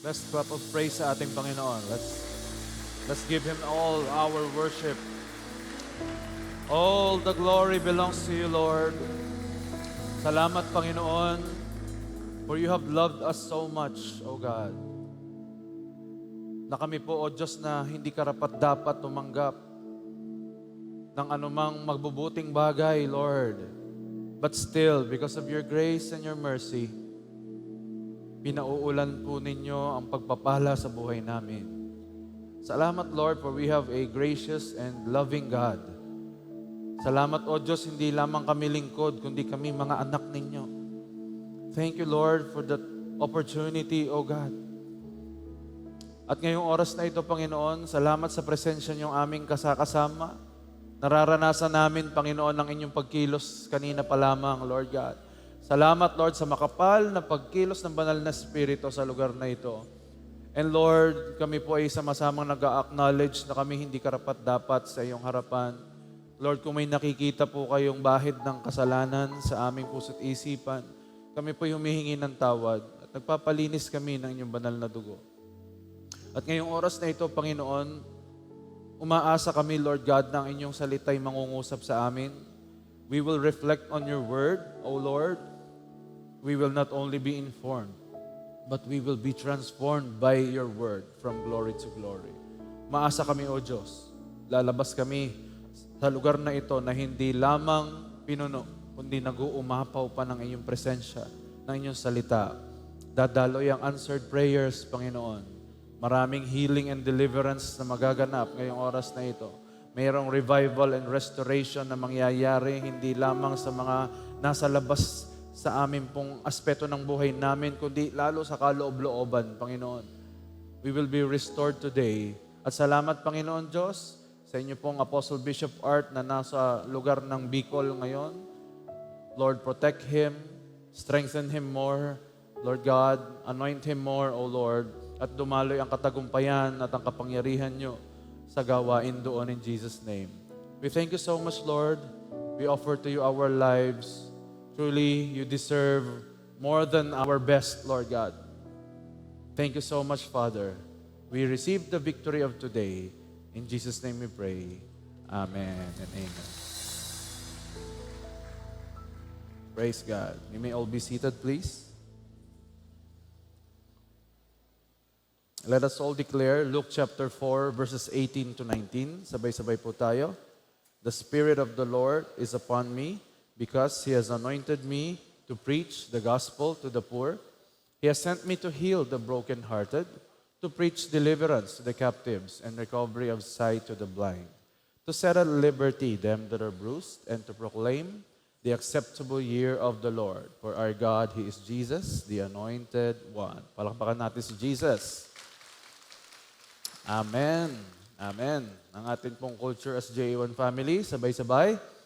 Let's clap of praise sa ating Panginoon. Let's give Him all our worship. All the glory belongs to you, Lord. Salamat, Panginoon, for you have loved us so much, O God. Na kami po, O Diyos, na hindi karapat-dapat tumanggap ng anumang magbubuting bagay, Lord. But still, because of your grace and your mercy, pinauulan po ninyo ang pagpapala sa buhay namin. Salamat, Lord, for we have a gracious and loving God. Salamat, O Diyos, hindi lamang kami lingkod, kundi kami mga anak ninyo. Thank you, Lord, for that opportunity, O God. At ngayong oras na ito, Panginoon, salamat sa presensya niyong aming kasakasama. Nararanasan namin, Panginoon, ang inyong pagkilos kanina pa lamang, Lord God. Salamat, Lord, sa makapal na pagkilos ng banal na Espiritu sa lugar na ito. And Lord, kami po ay sama-samang nag-acknowledge na kami hindi karapat-dapat sa iyong harapan. Lord, kung may nakikita po kayong bahid ng kasalanan sa aming puso't isipan, kami po humihingi ng tawad at nagpapalinis kami ng inyong banal na dugo. At ngayong oras na ito, Panginoon, umaasa kami, Lord God, na ang inyong salita'y mangungusap sa amin. We will reflect on your word, O Lord. We will not only be informed, but we will be transformed by your word from glory to glory. Maasa kami, O Diyos. Lalabas kami sa lugar na ito na hindi lamang pinuno, kundi nag-uumapaw pa ng inyong presensya, ng inyong salita. Dadaloy ang answered prayers, Panginoon. Maraming healing and deliverance na magaganap ngayong oras na ito. Mayroong revival and restoration na mangyayari hindi lamang sa mga nasa labas sa amin pong aspeto ng buhay namin, kundi lalo sa kaloob-looban, Panginoon. We will be restored today. At salamat, Panginoon Diyos, sa inyo pong Apostle Bishop Art na nasa lugar ng Bicol ngayon. Lord, protect him, strengthen him more. Lord God, anoint him more, O Lord, at dumaloy ang katagumpayan at ang kapangyarihan nyo sa gawain doon in Jesus' name. We thank you so much, Lord. We offer to you our lives. Truly, you deserve more than our best, Lord God. Thank you so much, Father. We receive the victory of today. In Jesus' name we pray. Amen and amen. Praise God. You may all be seated, please. Let us all declare Luke chapter 4, verses 18 to 19. Sabay-sabay po tayo. The Spirit of the Lord is upon me, because He has anointed me to preach the gospel to the poor. He has sent me to heal the brokenhearted, to preach deliverance to the captives and recovery of sight to the blind, to set at liberty them that are bruised, and to proclaim the acceptable year of the Lord. For our God, He is Jesus, the Anointed One. Palakpakan natin si Jesus. Amen. Amen. Ang ating pong culture as JA1 family, sabay-sabay.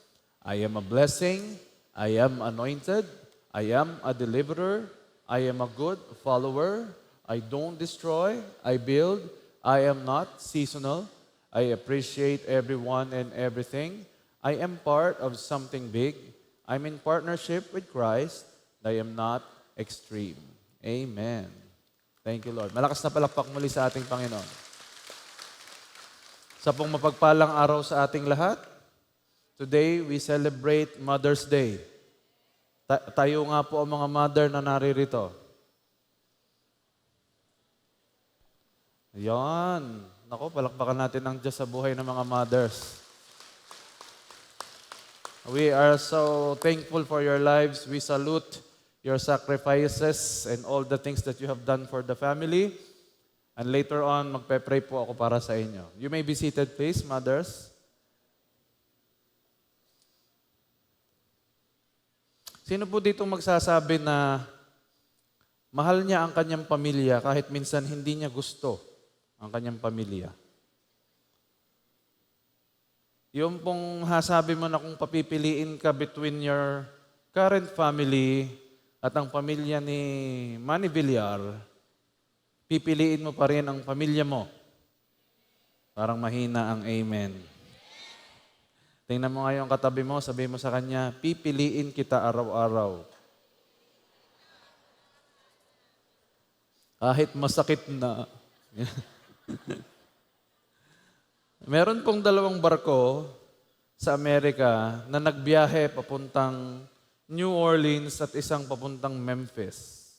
I am a blessing. I am anointed. I am a deliverer. I am a good follower. I don't destroy. I build. I am not seasonal. I appreciate everyone and everything. I am part of something big. I'm in partnership with Christ. I am not extreme. Amen. Thank you, Lord. Malakas na palakpak muli sa ating Panginoon. Sa pong mapagpalang araw sa ating lahat, today we celebrate Mother's Day. Tayo nga po ang mga mother na naririto. Ayan. Naku, palakpakan natin ang Diyos sa buhay ng mga mothers. We are so thankful for your lives. We salute your sacrifices and all the things that you have done for the family. And later on, magpe-pray po ako para sa inyo. You may be seated, please, mothers. Sino po dito magsasabi na mahal niya ang kanyang pamilya kahit minsan hindi niya gusto ang kanyang pamilya? Yung pong hasabi mo na kung papipiliin ka between your current family at ang pamilya ni Manny Villar, pipiliin mo pa rin ang pamilya mo. Parang mahina ang amen. Tingnan mo nga yung katabi mo, sabihin mo sa kanya, pipiliin kita araw-araw. Kahit masakit na. Meron pong dalawang barko sa Amerika na nagbiyahe papuntang New Orleans at isang papuntang Memphis.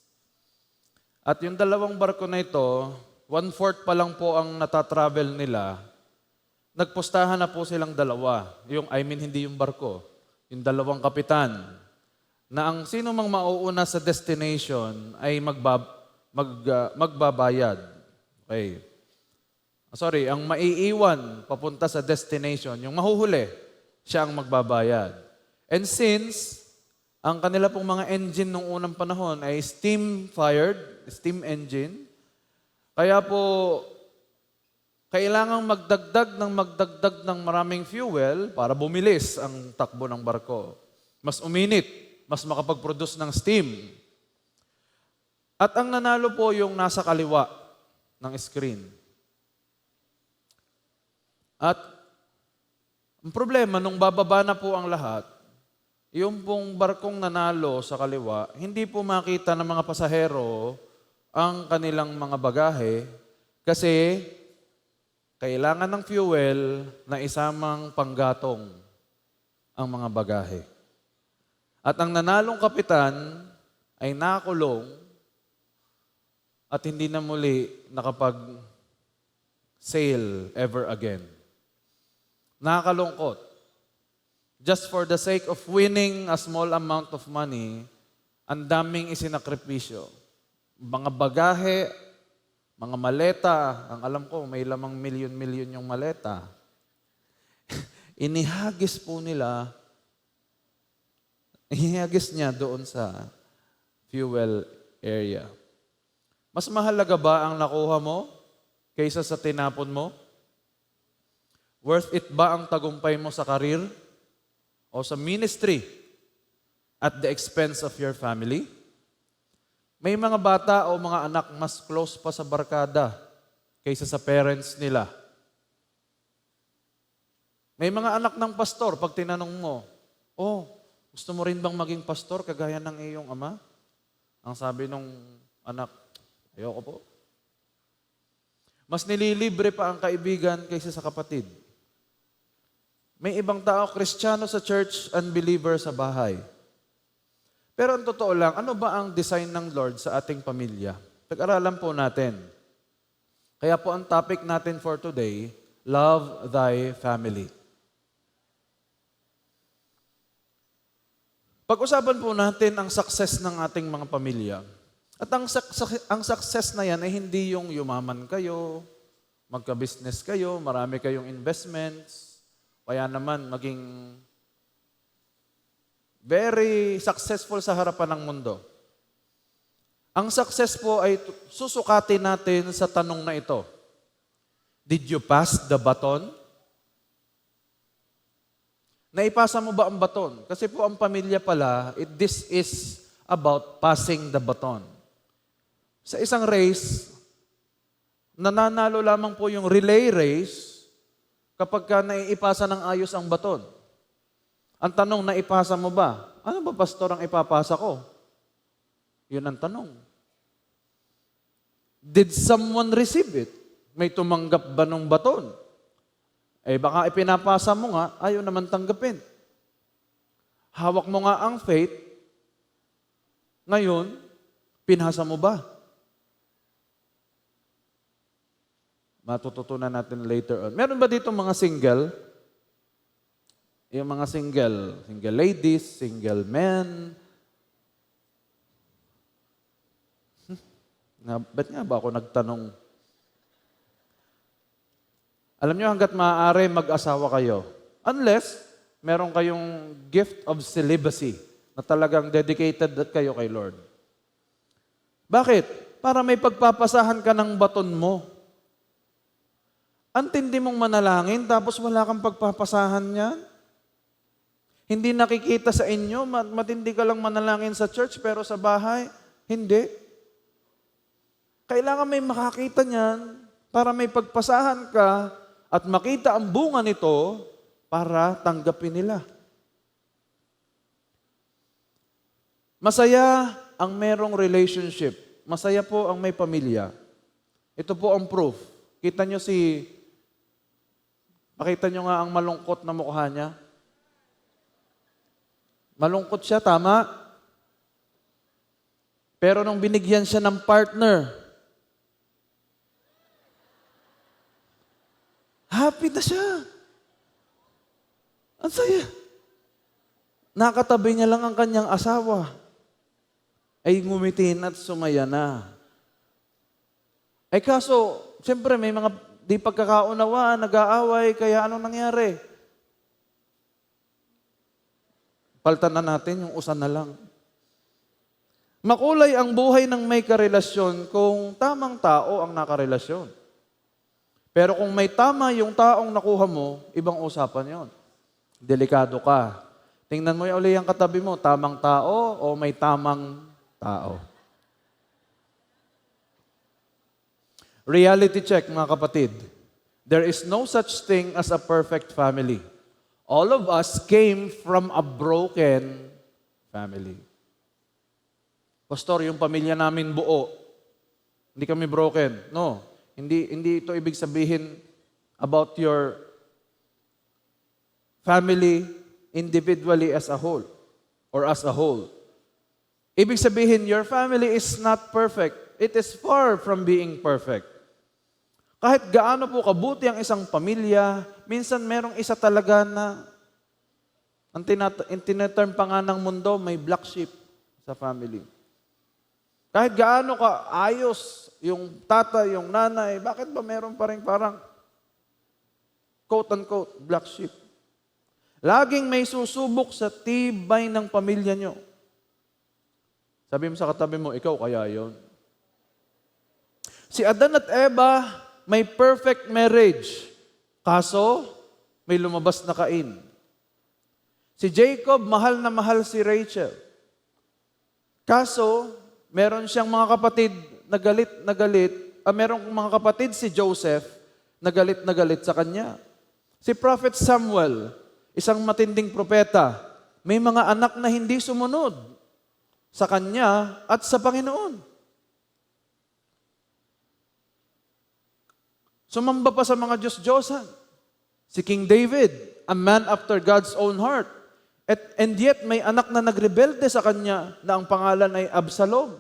At yung dalawang barko na ito, 1/4 pa lang po ang natatravel nila. Nagpustahan na po silang dalawa. Hindi yung barko. Yung dalawang kapitan. Na ang sino mang mauuna sa destination ay magbabayad. Okay. Ang maiiwan papunta sa destination, yung mahuhuli, siya ang magbabayad. And since ang kanila pong mga engine nung unang panahon ay steam-fired, steam engine, kaya po kailangang magdagdag ng maraming fuel para bumilis ang takbo ng barko. Mas uminit, mas makapag-produce ng steam. At ang nanalo po yung nasa kaliwa ng screen. At ang problema, nung bababa na po ang lahat, yung pong barkong nanalo sa kaliwa, hindi po makita ng mga pasahero ang kanilang mga bagahe kasi kailangan ng fuel na isamang panggatong ang mga bagahe. At ang nanalong kapitan ay nakulong at hindi na muli nakapag-sail ever again. Nakakalungkot. Just for the sake of winning a small amount of money, ang daming isinakripisyo. Mga bagahe, mga maleta, ang alam ko may lamang milyon-milyon yung maleta. Inihagis po nila, ihagis niya doon sa fuel area. Mas mahalaga ba ang nakuha mo kaysa sa tinapon mo? Worth it ba ang tagumpay mo sa karir o sa ministry at the expense of your family? May mga bata o mga anak mas close pa sa barkada kaysa sa parents nila. May mga anak ng pastor, pag tinanong mo, gusto mo rin bang maging pastor kagaya ng iyong ama? Ang sabi nung anak, ayoko po. Mas nililibre pa ang kaibigan kaysa sa kapatid. May ibang tao, Kristiyano sa church, unbeliever sa bahay. Pero ang totoo lang, ano ba ang design ng Lord sa ating pamilya? Pag-aralan po natin. Kaya po ang topic natin for today, Love Thy Family. Pag-usapan po natin ang success ng ating mga pamilya. At ang success na yan ay hindi yung yumaman kayo, magka-business kayo, marami kayong investments, kaya naman maging very successful sa harapan ng mundo. Ang success po ay susukatin natin sa tanong na ito. Did you pass the baton? Naipasa mo ba ang baton? Kasi po ang pamilya pala, this is about passing the baton. Sa isang race, nananalo lamang po yung relay race kapag ka naiipasa ng ayos ang baton. Ang tanong, naipasa mo ba? Ano ba, pastor, ang ipapasa ko? Yun ang tanong. Did someone receive it? May tumanggap ba nung baton? Baka ipinapasa mo nga, ayaw naman tanggapin. Hawak mo nga ang faith, ngayon, pinasa mo ba? Matututunan natin later on. Meron ba dito mga single? Yung mga single ladies, single men. Ba't nga ba ako nagtanong? Alam nyo, hanggat maaari mag-asawa kayo. Unless, meron kayong gift of celibacy na talagang dedicated kayo kay Lord. Bakit? Para may pagpapasahan ka ng baton mo. Antindi mong manalangin, tapos wala kang pagpapasahan niyan. Hindi nakikita sa inyo, matindi ka lang manalangin sa church, pero sa bahay, hindi. Kailangan may makakita niyan para may pagpasahan ka at makita ang bunga nito para tanggapin nila. Masaya ang merong relationship masaya po ang may pamilya. Ito po ang proof. Pakita nyo nga ang malungkot na mukha niya. Malungkot siya, tama? Pero nung binigyan siya ng partner, happy na siya. Ang saya. Nakatabi niya lang ang kanyang asawa. Ay ngumitin at sumaya na. Ay kaso, siyempre may mga di pagkakaunawaan, nag-aaway, kaya anong nangyari? Paltan na natin yung usan na lang. Makulay ang buhay ng may karelasyon kung tamang tao ang nakarelasyon. Pero kung may tama yung taong nakuha mo, ibang usapan yon. Delikado ka. Tingnan mo yung uli ang katabi mo, tamang tao o may tamang tao. Reality check, mga kapatid. There is no such thing as a perfect family. All of us came from a broken family. Pastor, yung pamilya namin buo. Hindi kami broken. No. Hindi ito ibig sabihin about your family individually as a whole or as a whole. Ibig sabihin, your family is not perfect. It is far from being perfect. Kahit gaano po kabuti ang isang pamilya, minsan merong isa talaga na ang tinaterm pa nga ng mundo, may black sheep sa family. Kahit gaano ka ayos yung tatay, yung nanay, bakit ba meron pa rin parang quote-unquote black sheep? Laging may susubok sa tibay ng pamilya nyo. Sabi mo sa katabi mo, ikaw kaya yon. Si Adan at Eva, may perfect marriage. Kaso, may lumabas na Cain. Si Jacob, mahal na mahal si Rachel. Kaso, meron siyang mga kapatid na galit. Merong mga kapatid si Joseph na galit sa kanya. Si Prophet Samuel, isang matinding propeta, may mga anak na hindi sumunod sa kanya at sa Panginoon. Sumamba pa sa mga Diyos-Diyosan. Si King David, a man after God's own heart. And yet, may anak na nagrebelde sa kanya na ang pangalan ay Absalom.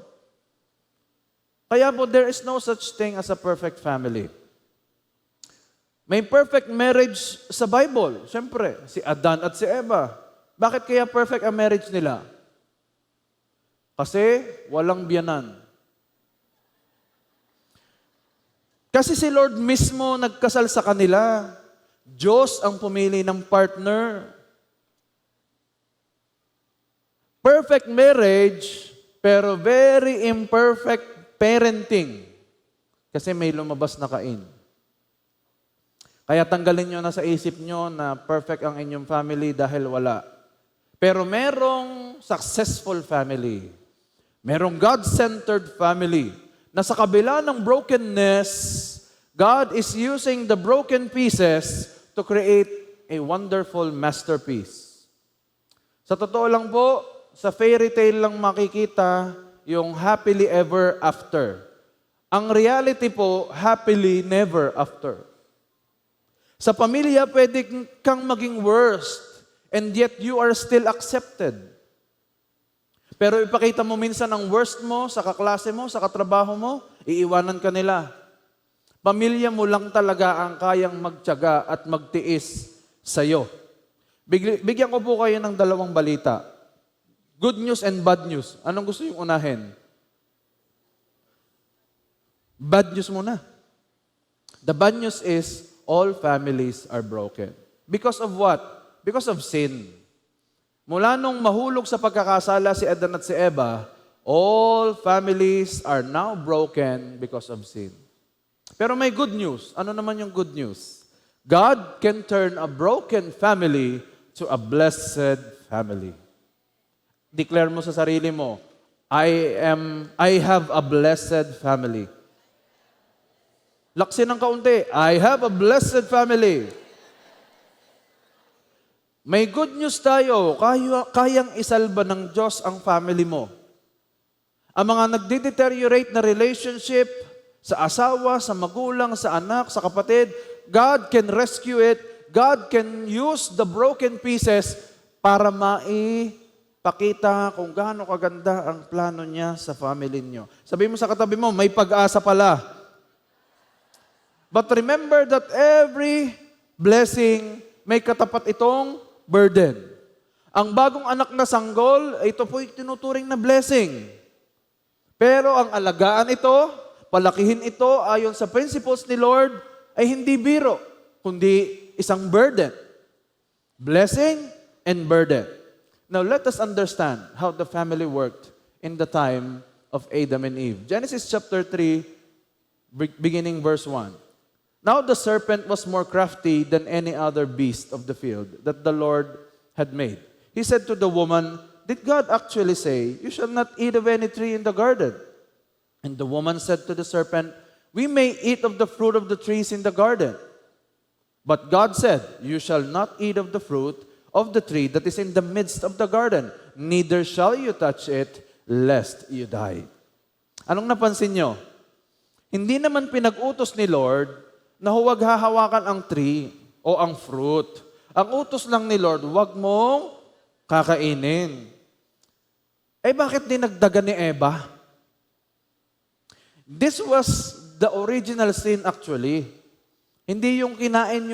Kaya po, there is no such thing as a perfect family. May perfect marriage sa Bible. Siyempre, si Adan at si Eva. Bakit kaya perfect ang marriage nila? Kasi walang biyanan. Kasi si Lord mismo nagkasal sa kanila. Diyos ang pumili ng partner. Perfect marriage, pero very imperfect parenting. Kasi may lumabas na Cain. Kaya tanggalin nyo na sa isip nyo na perfect ang inyong family dahil wala. Pero merong successful family. Merong God-centered family na sa kabila ng brokenness, God is using the broken pieces to create a wonderful masterpiece. Sa totoo lang po, sa fairy tale lang makikita yung happily ever after. Ang reality po, happily never after. Sa pamilya, pwede kang maging worst, and yet you are still accepted. Pero ipakita mo minsan ang worst mo sa kaklase mo, sa katrabaho mo, iiwanan ka nila. Pamilya mo lang talaga ang kayang magtiyaga at magtiis sa'yo. Bigyan ko po kayo ng dalawang balita. Good news and bad news. Anong gusto yung unahin? Bad news muna. The bad news is, all families are broken. Because of what? Because of sin. Mula nung mahulog sa pagkakasala si Adan at si Eva, all families are now broken because of sin. Pero may good news. Ano naman yung good news? God can turn a broken family to a blessed family. Declare mo sa sarili mo, I have a blessed family. Laksin ng kaunti, I have a blessed family. May good news tayo, kayang isalba ng Diyos ang family mo. Ang mga nagde-deteriorate na relationship sa asawa, sa magulang, sa anak, sa kapatid, God can rescue it. God can use the broken pieces para maipakita kung gaano kaganda ang plano niya sa family niyo. Sabihin mo sa katabi mo, may pag-asa pala. But remember that every blessing may katapat itong burden. Ang bagong anak na sanggol, ito po'y tinuturing na blessing. Pero ang alagaan ito, palakihin ito ayon sa principles ni Lord ay hindi biro, kundi isang burden. Blessing and burden. Now let us understand how the family worked in the time of Adam and Eve. Genesis chapter 3, beginning verse 1. Now the serpent was more crafty than any other beast of the field that the Lord had made. He said to the woman, "Did God actually say, 'You shall not eat of any tree in the garden'?" And the woman said to the serpent, "We may eat of the fruit of the trees in the garden. But God said, 'You shall not eat of the fruit of the tree that is in the midst of the garden, neither shall you touch it, lest you die.'" Anong napansin nyo? Hindi naman pinag-utos ni Lord na huwag hahawakan ang tree o ang fruit. Ang utos lang ni Lord, huwag mong kakainin. Bakit dinagdagan ni Eva? This was the original sin actually. Hindi yung kinain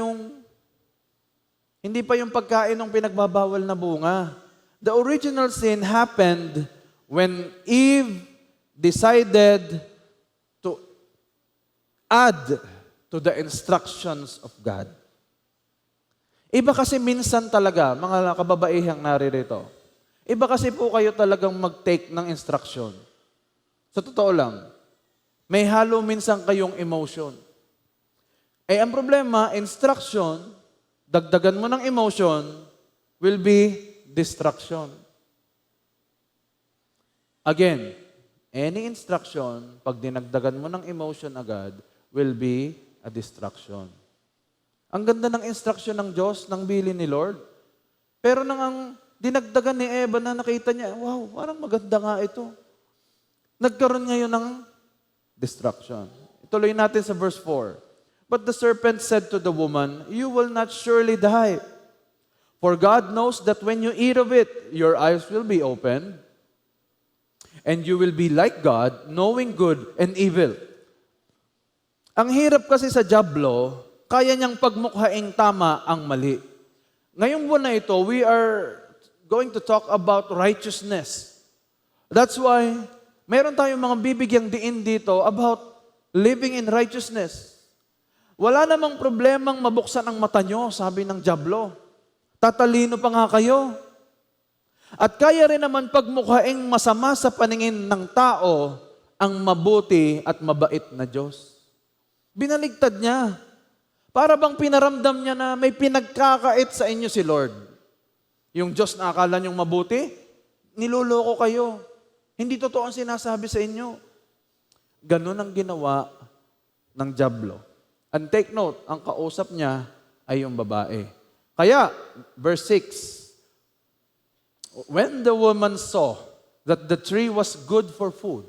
hindi pa yung pagkain ng pinagbabawal na bunga. The original sin happened when Eve decided to add to the instructions of God. Iba kasi minsan talaga, mga kababaihang naririto, iba kasi po kayo talagang mag-take ng instruction. Sa totoo lang, may halo minsan kayong emotion. Ang problema, instruction, dagdagan mo ng emotion, will be distraction. Again, any instruction, pag dinagdagan mo ng emotion agad, will be a distraction. Ang ganda ng instruction ng Diyos, ng bilin ni Lord. Pero nang ang dinagdagan ni Eva na nakita niya, wow, parang maganda nga ito. Nagkaroon ngayon ng distraction. Ituloy natin sa verse 4. But the serpent said to the woman, "You will not surely die. For God knows that when you eat of it, your eyes will be opened, and you will be like God, knowing good and evil." Ang hirap kasi sa dyablo, kaya niyang pagmukhaing tama ang mali. Ngayong buwan na ito, we are going to talk about righteousness. That's why, meron tayong mga bibigyang diin dito about living in righteousness. Wala namang problemang mabuksan ang mata nyo, sabi ng dyablo. Tatalino pa nga kayo. At kaya rin naman pagmukhaing masama sa paningin ng tao ang mabuti at mabait na Diyos. Binaligtad niya. Para bang pinaramdam niya na may pinagkakait sa inyo si Lord. Yung Diyos na akala niyong mabuti, niloloko kayo. Hindi totoo ang sinasabi sa inyo. Ganun ang ginawa ng dyablo. And take note, ang kausap niya ay yung babae. Kaya, verse 6, when the woman saw that the tree was good for food,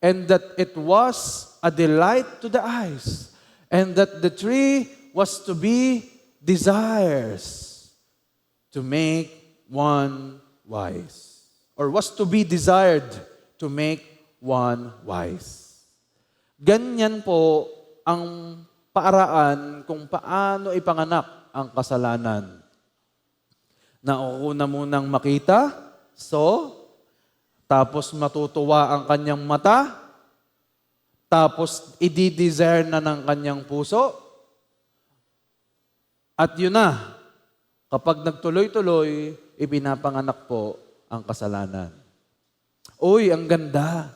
and that it was a delight to the eyes, and that the tree was to be desires to make one wise. Or was to be desired to make one wise. Ganyan po ang paraan kung paano ipanganak ang kasalanan. Nauuna munang makita, tapos matutuwa ang kanyang mata, tapos i-desire na ng kanyang puso, at yun na, kapag nagtuloy-tuloy, ipinapanganak po ang kasalanan. Uy, ang ganda.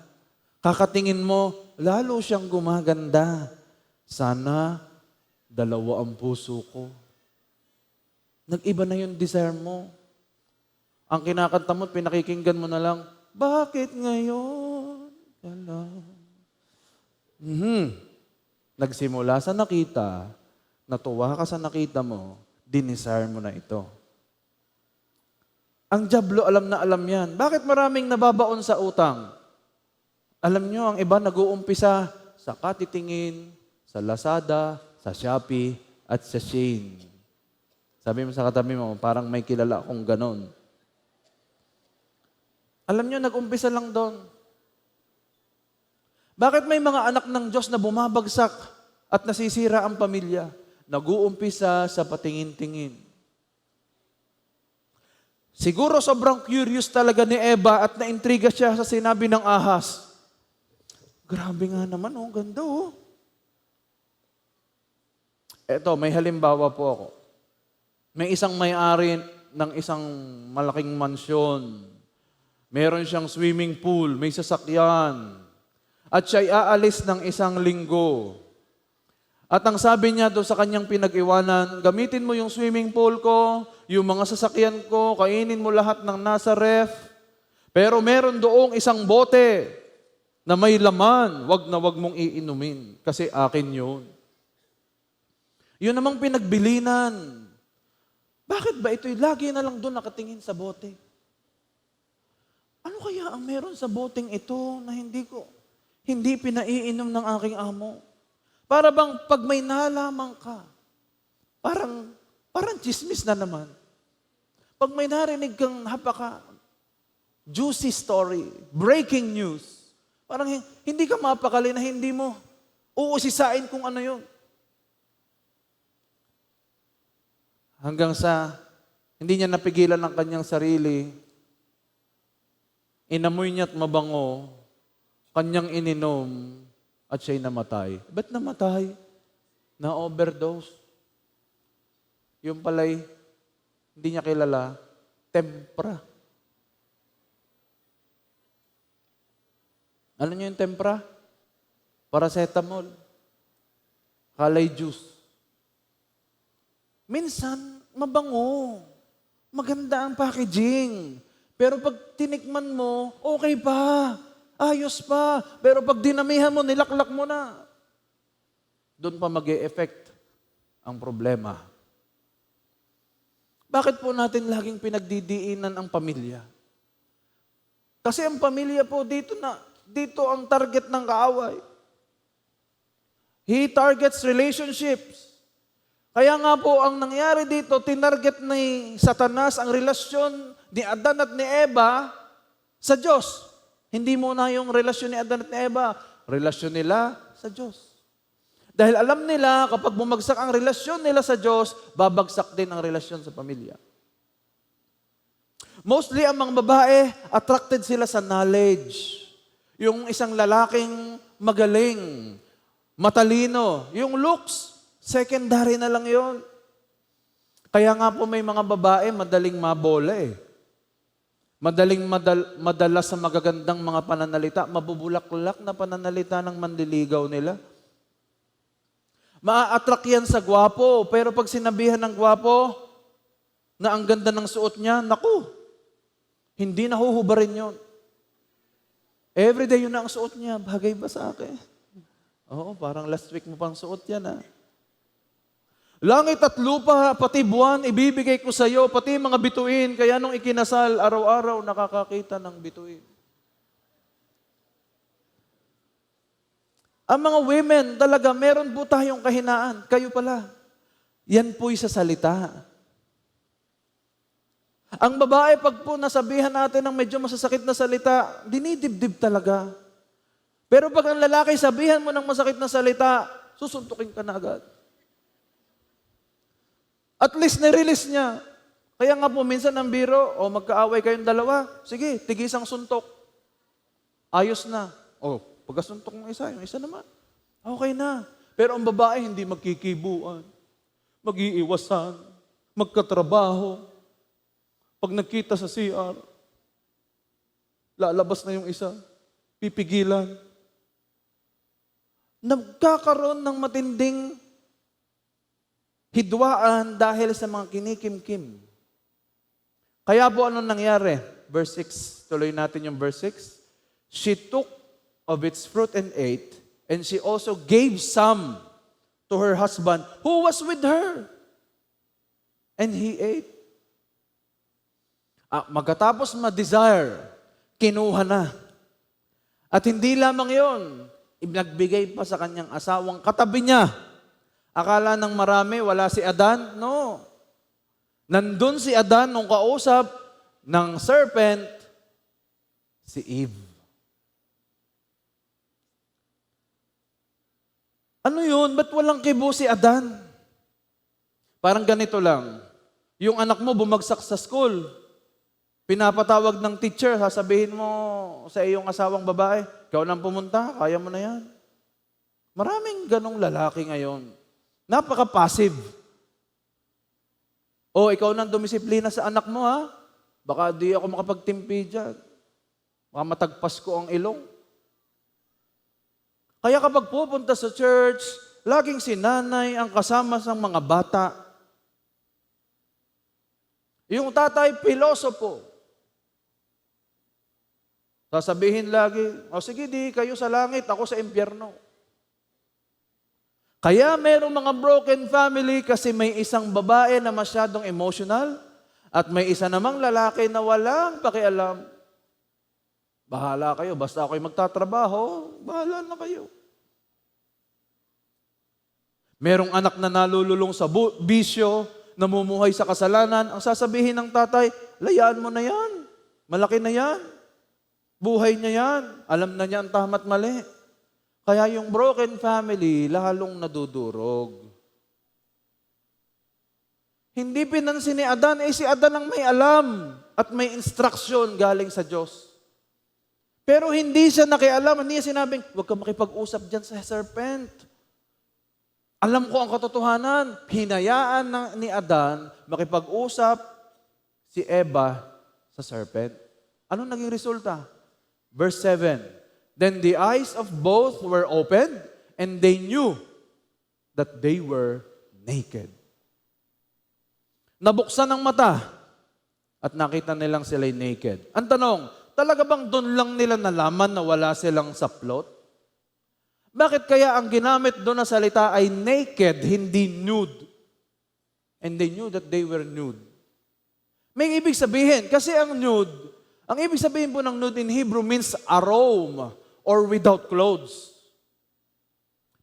Kakatingin mo, lalo siyang gumaganda. Sana, dalawa ang puso ko. Nag-iba na yung desire mo. Ang kinakanta mo, pinakikinggan mo na lang, bakit ngayon? Nagsimula sa nakita, natuwa ka sa nakita mo, dinesire mo na ito. Ang dyablo alam na alam yan. Bakit maraming nababaon sa utang? Alam nyo, ang iba nag-uumpisa sa Katitingin, sa Lazada, sa Shopee, at sa Shein. Sabi mo sa katabi mo, parang may kilala akong ganon. Alam nyo, nag-umpisa lang doon. Bakit may mga anak ng Diyos na bumabagsak at nasisira ang pamilya? Nag-uumpisa sa patingin-tingin. Siguro sobrang curious talaga ni Eva at naintriga siya sa sinabi ng ahas. Grabe nga naman, oh, ganda oh. Eto, may halimbawa po ako. May isang may-ari ng isang malaking mansyon. Meron siyang swimming pool, may sasakyan. At siya'y aalis ng isang linggo. At ang sabi niya doon sa kanyang pinag-iwanan, gamitin mo yung swimming pool ko, yung mga sasakyan ko, kainin mo lahat ng nasa ref. Pero meron doong isang bote na may laman, wag na wag mong iinumin kasi akin yun. Yun namang pinagbilinan. Bakit ba ito'y lagi na lang doon nakatingin sa bote? Ano kaya ang meron sa boteng ito na hindi pinaiinom ng aking amo? Para bang pag may nalaman ka, parang chismis na naman. Pag may narinig kang juicy story, breaking news, parang hindi ka mapakali na hindi mo uusisain kung ano yun. Hanggang sa hindi niya napigilan ang kanyang sarili, inamoy niya't mabango, kanyang ininom, at siya'y namatay. Ba't namatay? Na-overdose. Yung pala'y, hindi niya kilala, tempra. Ano niyo yung tempra? Paracetamol. Kalay juice. Minsan, mabango. Maganda ang packaging. Pero pag tinikman mo, okay pa. Ayos pa. Pero pag dinamihan mo, nilaklak mo na. Doon pa mag-e-effect ang problema. Bakit po natin laging pinagdidiinan ang pamilya? Kasi ang pamilya po, dito ang target ng kaaway. He targets relationships. Kaya nga po, ang nangyari dito, tinarget ni Satanas ang relasyon ni Adan at ni Eva sa Diyos. Hindi muna yung relasyon ni Adan at ni Eva, relasyon nila sa Diyos. Dahil alam nila, kapag bumagsak ang relasyon nila sa Diyos, babagsak din ang relasyon sa pamilya. Mostly, ang mga babae, attracted sila sa knowledge. Yung isang lalaking magaling, matalino. Yung looks, secondary na lang yon. Kaya nga po may mga babae, madaling mabola eh. Madaling madala sa magagandang mga pananalita, mabubulak-ulak na pananalita ng manliligaw nila. Maa-attract yan sa gwapo, pero pag sinabihan ng gwapo na ang ganda ng suot niya, naku, hindi nahuhubarin yon. Everyday yun na ang suot niya, bagay ba sa akin? Oo, parang last week mo pang suot yan ah. Langit at lupa, pati buwan, ibibigay ko sa iyo, pati mga bituin. Kaya nung ikinasal, araw-araw nakakakita ng bituin. Ang mga women, talaga, meron po tayong kahinaan. Kayo pala. Yan po'y sa salita. Ang babae, pag po nasabihan natin ng medyo masasakit na salita, dinidibdib talaga. Pero pag ang lalaki, sabihan mo ng masakit na salita, susuntukin ka na agad. At least nirelease niya. Kaya nga po minsan ang biro, magkaaway kayong dalawa, sige, tigisang suntok. Ayos na. Pagkasuntok ng isa, yung isa naman. Okay na. Pero ang babae hindi magkikibuan, mag-iiwasan, magkatrabaho. Pag nagkita sa CR, lalabas na yung isa, pipigilan. Nagkakaroon ng matinding hidwaan dahil sa mga kinikim-kim. Kaya po anong nangyari? Verse 6, tuloy natin yung verse 6. She took of its fruit and ate, and she also gave some to her husband who was with her. And he ate. Magkatapos ma-desire, kinuha na. At hindi lamang yon, ibinagbigay pa sa kanyang asawang katabi niya. Akala ng marami, wala si Adan? No. Nandun si Adan nung kausap ng serpent, si Eve. Ano yun? Ba't walang kibo si Adan? Parang ganito lang. Yung anak mo bumagsak sa school. Pinapatawag ng teacher, sasabihin mo sa iyong asawang babae, ikaw lang pumunta, kaya mo na yan. Maraming ganong lalaki ngayon. Napaka-passive. O, ikaw nang dumisiplina sa anak mo, ha? Baka di ako makapagtimpi dyan. Baka matagpas ko ang ilong. Kaya kapag pupunta sa church, laging si nanay ang kasama sa mga bata. Yung tatay, pilosopo. Sasabihin lagi, o sige, di kayo sa langit, ako sa impyerno. Kaya merong mga broken family kasi may isang babae na masyadong emotional at may isa namang lalaki na walang pakialam. Bahala kayo, basta ako'y magtatrabaho, bahala na kayo. Merong anak na nalululong sa bisyo, namumuhay sa kasalanan, ang sasabihin ng tatay, layaan mo na yan, malaki na yan, buhay niya yan, alam na niya ang tama at mali. Kaya yung broken family, lalong nadudurog. Hindi pinansin ni Adan, si Adan ang may alam at may instruction galing sa Diyos. Pero hindi siya nakialam, hindi niya sinabing, huwag ka makipag-usap dyan sa serpent. Alam ko ang katotohanan, hinayaan ni Adan makipag-usap si Eva sa serpent. Anong naging resulta? Verse 7, then the eyes of both were opened, and they knew that they were naked. Nabuksan ang mata, at nakita nilang sila'y naked. Ang tanong, talaga bang doon lang nila nalaman na wala silang saplot? Bakit kaya ang ginamit doon na salita ay naked, hindi nude? And they knew that they were nude. May ibig sabihin, kasi ang ibig sabihin po ng nude in Hebrew means arome, or without clothes.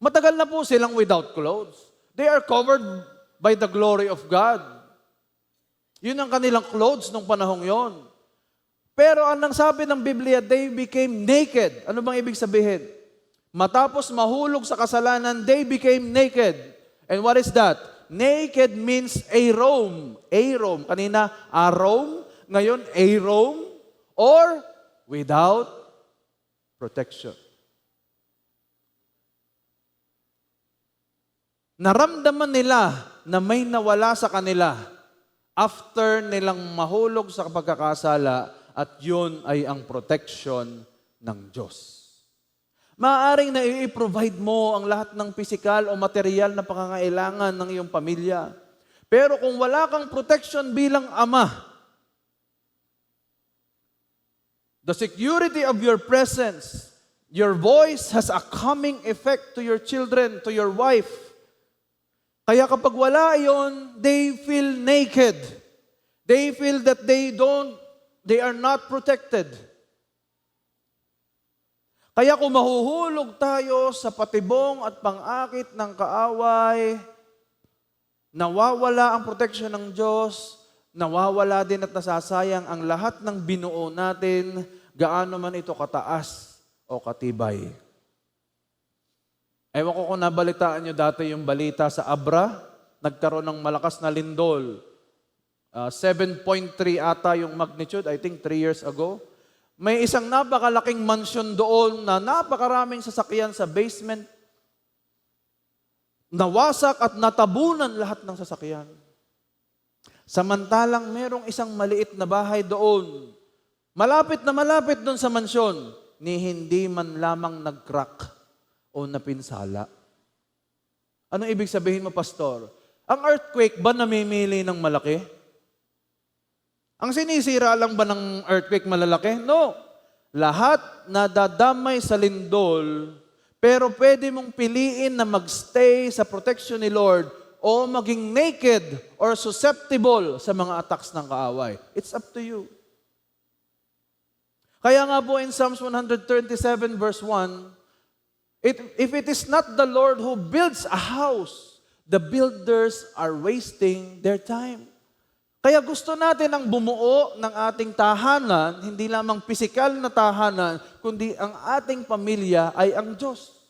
Matagal na po silang without clothes. They are covered by the glory of God. Yun ang kanilang clothes nung panahong yon. Pero anong sabi ng Biblia, they became naked. Ano bang ibig sabihin? Matapos mahulog sa kasalanan, they became naked. And what is that? Naked means arome. Arome. Kanina, arome. Ngayon, arome. Or without protection. Naramdaman nila na may nawala sa kanila after nilang mahulog sa pagkakasala at yun ay ang protection ng Diyos. Maaaring na i-provide mo ang lahat ng physical o material na pangangailangan ng iyong pamilya. Pero kung wala kang protection bilang ama, the security of your presence, your voice has a calming effect to your children, to your wife. Kaya kapag wala yon, they feel naked. They feel that they are not protected. Kaya kung mahuhulog tayo sa patibong at pang-akit ng kaaway, nawawala ang protection ng Diyos, nawawala din at nasasayang ang lahat ng binuo natin, gaano man ito kataas o katibay. Ewan ko kung nabalitaan nyo dati yung balita sa Abra, nagkaroon ng malakas na lindol. 7.3 ata yung magnitude, I think 3 years ago. May isang napakalaking mansion doon na napakaraming sasakyan sa basement. Nawasak at natabunan lahat ng sasakyan. Samantalang merong isang maliit na bahay doon. Malapit doon sa mansyon, ni hindi man lamang nag-crack o napinsala. Anong ibig sabihin mo, Pastor? Ang earthquake ba namimili ng malaki? Ang sinisira lang ba ng earthquake malalaki? No. Lahat nadadamay sa lindol, pero pwede mong piliin na magstay sa protection ni Lord o maging naked or susceptible sa mga attacks ng kaaway. It's up to you. Kaya nga po in Psalms 137 verse 1, if it is not the Lord who builds a house, the builders are wasting their time. Kaya gusto natin ang bumuo ng ating tahanan, hindi lamang pisikal na tahanan, kundi ang ating pamilya ay ang Diyos.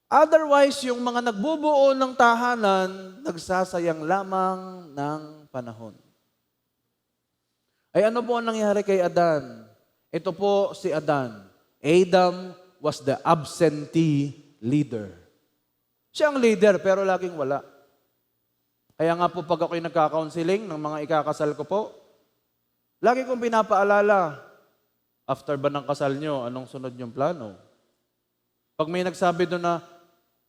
Otherwise, yung mga nagbubuo ng tahanan, nagsasayang lamang ng panahon. Ay ano po ang nangyari kay Adan? Ito po si Adan. Adam was the absentee leader. Siya ang leader pero laging wala. Kaya nga po pag ako'y nagka-counseling ng mga ikakasal ko po, lagi kong pinapaalala, after ba ng kasal nyo, anong sunod yung plano? Pag may nagsabi doon na,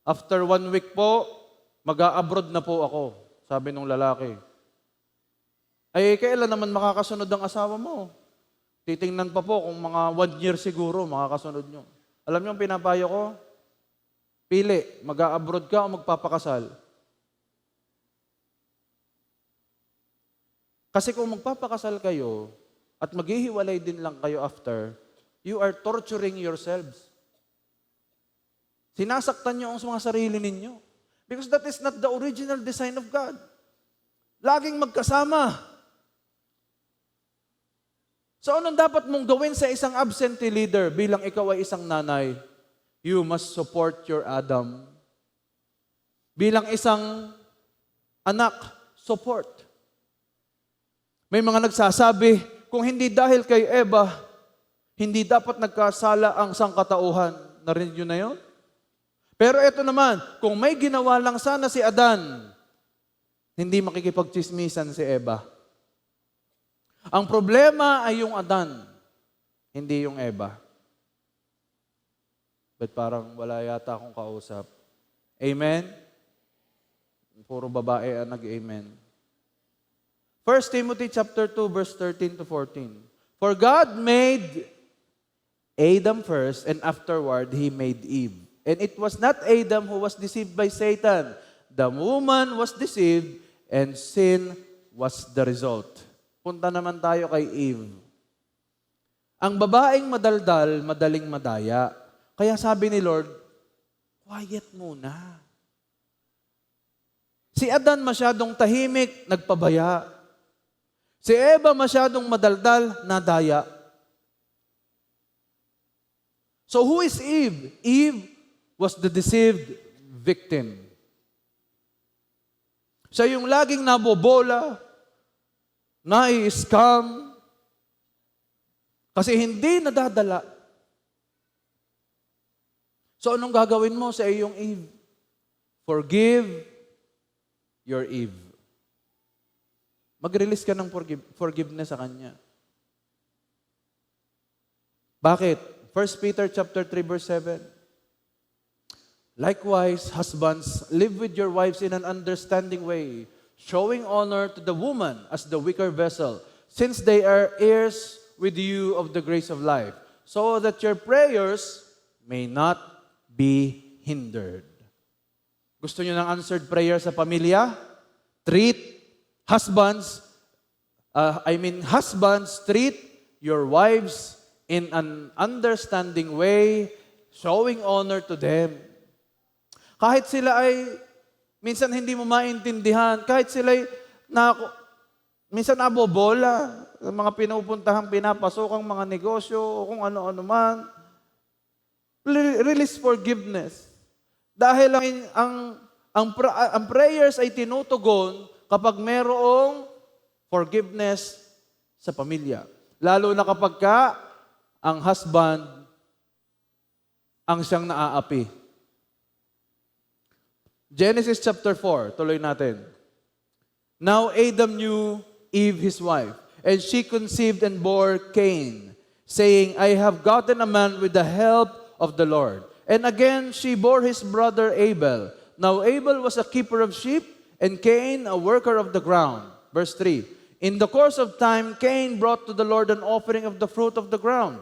after 1 week po, mag-a-abroad na po ako, sabi nung lalaki. Ay, kailan naman makakasunod ang asawa mo? Titingnan pa po kung mga 1 year siguro makakasunod nyo. Alam nyo ang pinapayo ko? Pili, mag-a-abroad ka o magpapakasal. Kasi kung magpapakasal kayo at maghihiwalay din lang kayo after, you are torturing yourselves. Sinasaktan nyo ang mga sarili ninyo. Because that is not the original design of God. Laging magkasama. So anong dapat mong gawin sa isang absentee leader bilang ikaw ay isang nanay? You must support your Adam. Bilang isang anak, support. May mga nagsasabi, kung hindi dahil kay Eva, hindi dapat nagkasala ang sangkatauhan. Narinig nyo na yun? Pero ito naman, kung may ginawa lang sana si Adan, hindi makikipagchismisan si Eva. Ang problema ay yung Adan, hindi yung Eva. But parang wala yata akong kausap. Amen? Puro babae ang nag-amen. 1 Timothy chapter 2 verse 13 to 14. For God made Adam first and afterward He made Eve. And it was not Adam who was deceived by Satan. The woman was deceived and sin was the result. Punta naman tayo kay Eve. Ang babaeng madaldal, madaling madaya. Kaya sabi ni Lord, quiet muna. Si Adan masyadong tahimik, nagpabaya. Si Eva masyadong madaldal, nadaya. So who is Eve? Eve was the deceived victim. Siya yung laging nabobola, nai-scam, kasi hindi nadadala. So anong gagawin mo sa iyong Eve? Forgive your Eve. Mag-release ka ng forgiveness sa kanya. Bakit? 1 Peter chapter 3 verse 7. Likewise, husbands, live with your wives in an understanding way, showing honor to the woman as the weaker vessel, since they are heirs with you of the grace of life, so that your prayers may not be hindered. Gusto niyo ng answered prayer sa pamilya? Husbands, treat your wives in an understanding way, showing honor to them. Kahit sila ay, minsan hindi mo maintindihan, kahit sila ay, minsan nabobola, mga pinupuntahang pinapasokang mga negosyo, o kung ano-ano man, release forgiveness. Dahil ang prayers ay tinutugon kapag merong forgiveness sa pamilya. Lalo na kapag ang husband ang siyang naaapi. Genesis chapter 4, tuloy natin. Now Adam knew Eve his wife, and she conceived and bore Cain, saying, I have gotten a man with the help of the Lord. And again she bore his brother Abel. Now Abel was a keeper of sheep, and Cain a worker of the ground. Verse 3. In the course of time, Cain brought to the Lord an offering of the fruit of the ground.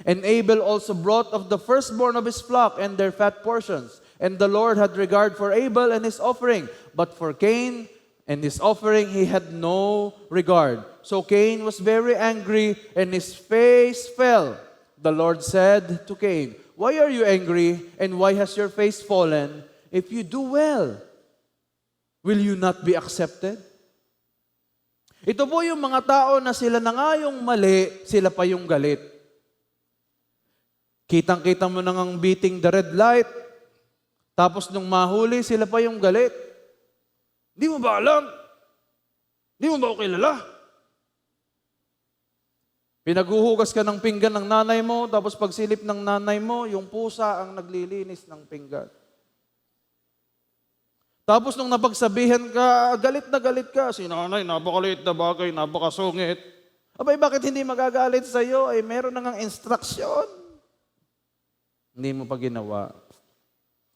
And Abel also brought of the firstborn of his flock and their fat portions. And the Lord had regard for Abel and his offering, but for Cain and his offering he had no regard. So Cain was very angry and his face fell. The Lord said to Cain, "Why are you angry and why has your face fallen? If you do well, will you not be accepted?" Ito po yung mga tao na sila na nga yung mali, sila pa yung galit. Kitang-kita mo nang ang beating the red light, tapos nung mahuli, sila pa yung galit. Di mo ba alam? Di mo ba ako kilala? Pinaguhugas ka ng pinggan ng nanay mo, tapos pagsilip ng nanay mo, yung pusa ang naglilinis ng pinggan. Tapos nung napagsabihan ka, galit na galit ka. Si nanay, napakaliit na bagay, napakasungit. Abay, bakit hindi magagalit sa'yo? Eh, meron na ngang instruksyon. Hindi mo pa ginawa.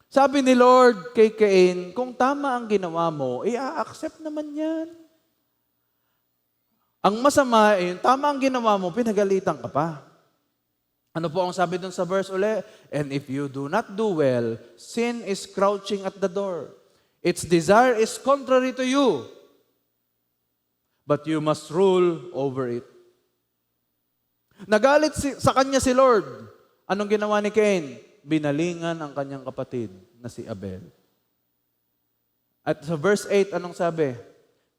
Sabi ni Lord kay Cain, kung tama ang ginawa mo, i-accept naman yan. Ang masama, tama ang ginawa mo, pinagalitan ka pa. Ano po ang sabi dun sa verse uli? And if you do not do well, sin is crouching at the door. Its desire is contrary to you, but you must rule over it. Nagalit sa kanya si Lord. Anong ginawa ni Cain? Binalingan ang kanyang kapatid na si Abel. At sa verse 8, anong sabi?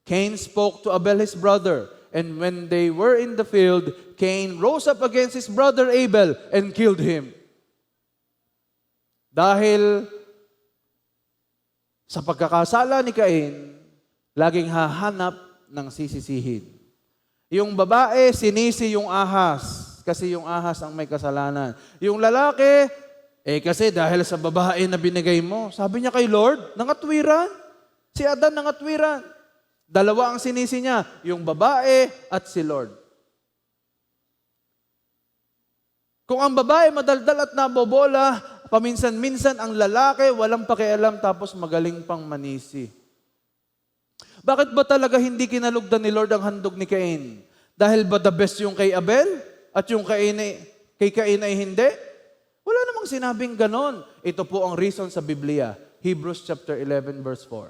Cain spoke to Abel his brother, and when they were in the field, Cain rose up against his brother Abel and killed him. Dahil sa pagkakasala ni Cain, laging hahanap ng sisisihin. Yung babae, sinisi yung ahas, kasi yung ahas ang may kasalanan. Yung lalaki, kasi dahil sa babae na binigay mo, sabi niya kay Lord, nangatwiran. Si Adan nangatwiran. Dalawa ang sinisi niya, yung babae at si Lord. Kung ang babae madaldal at nabobola, paminsan-minsan ang lalaki walang pakialam tapos magaling pang manisi. Bakit ba talaga hindi kinalugdan ni Lord ang handog ni Cain? Dahil ba the best yung kay Abel at yung kay Cain ay hindi? Wala namang sinabing ganon. Ito po ang reason sa Biblia. Hebrews chapter 11 verse 4.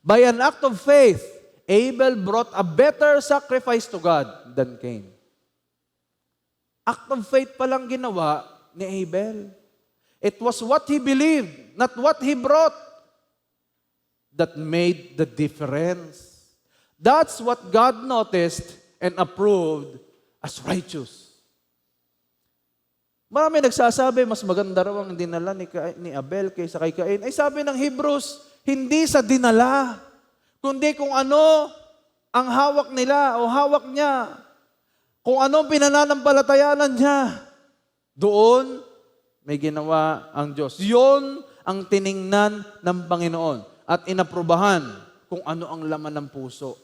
By an act of faith, Abel brought a better sacrifice to God than Cain. Act of faith palang ginawa ni Abel. It was what he believed, not what he brought, that made the difference. That's what God noticed and approved as righteous. Marami nagsasabi, mas maganda raw ang dinala ni Abel kaysa kay Cain. Ay sabi ng Hebrews, hindi sa dinala, kundi kung ano ang hawak nila o hawak niya. Kung anong pinananampalatayanan niya, doon may ginawa ang Diyos. Yun ang tiningnan ng Panginoon at inaprubahan kung ano ang laman ng puso.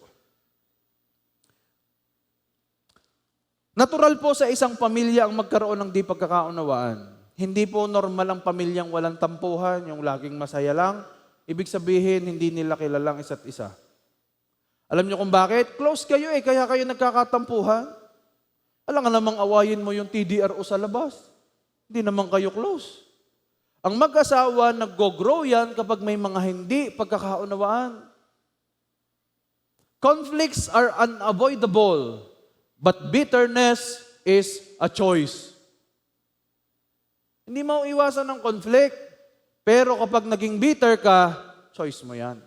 Natural po sa isang pamilya ang magkaroon ng di pagkakaunawaan. Hindi po normal ang pamilyang walang tampuhan, yung laging masaya lang. Ibig sabihin, hindi nila kilalang isa't isa. Alam niyo kung bakit? Close kayo kaya kayo nagkakatampuhan. Alam nga namang awayin mo yung TDRO sa labas. Hindi naman kayo close. Ang mag-asawa, nag-grow yan kapag may mga hindi pagkakaunawaan. Conflicts are unavoidable, but bitterness is a choice. Hindi mo iwasan ng conflict, pero kapag naging bitter ka, choice mo yan.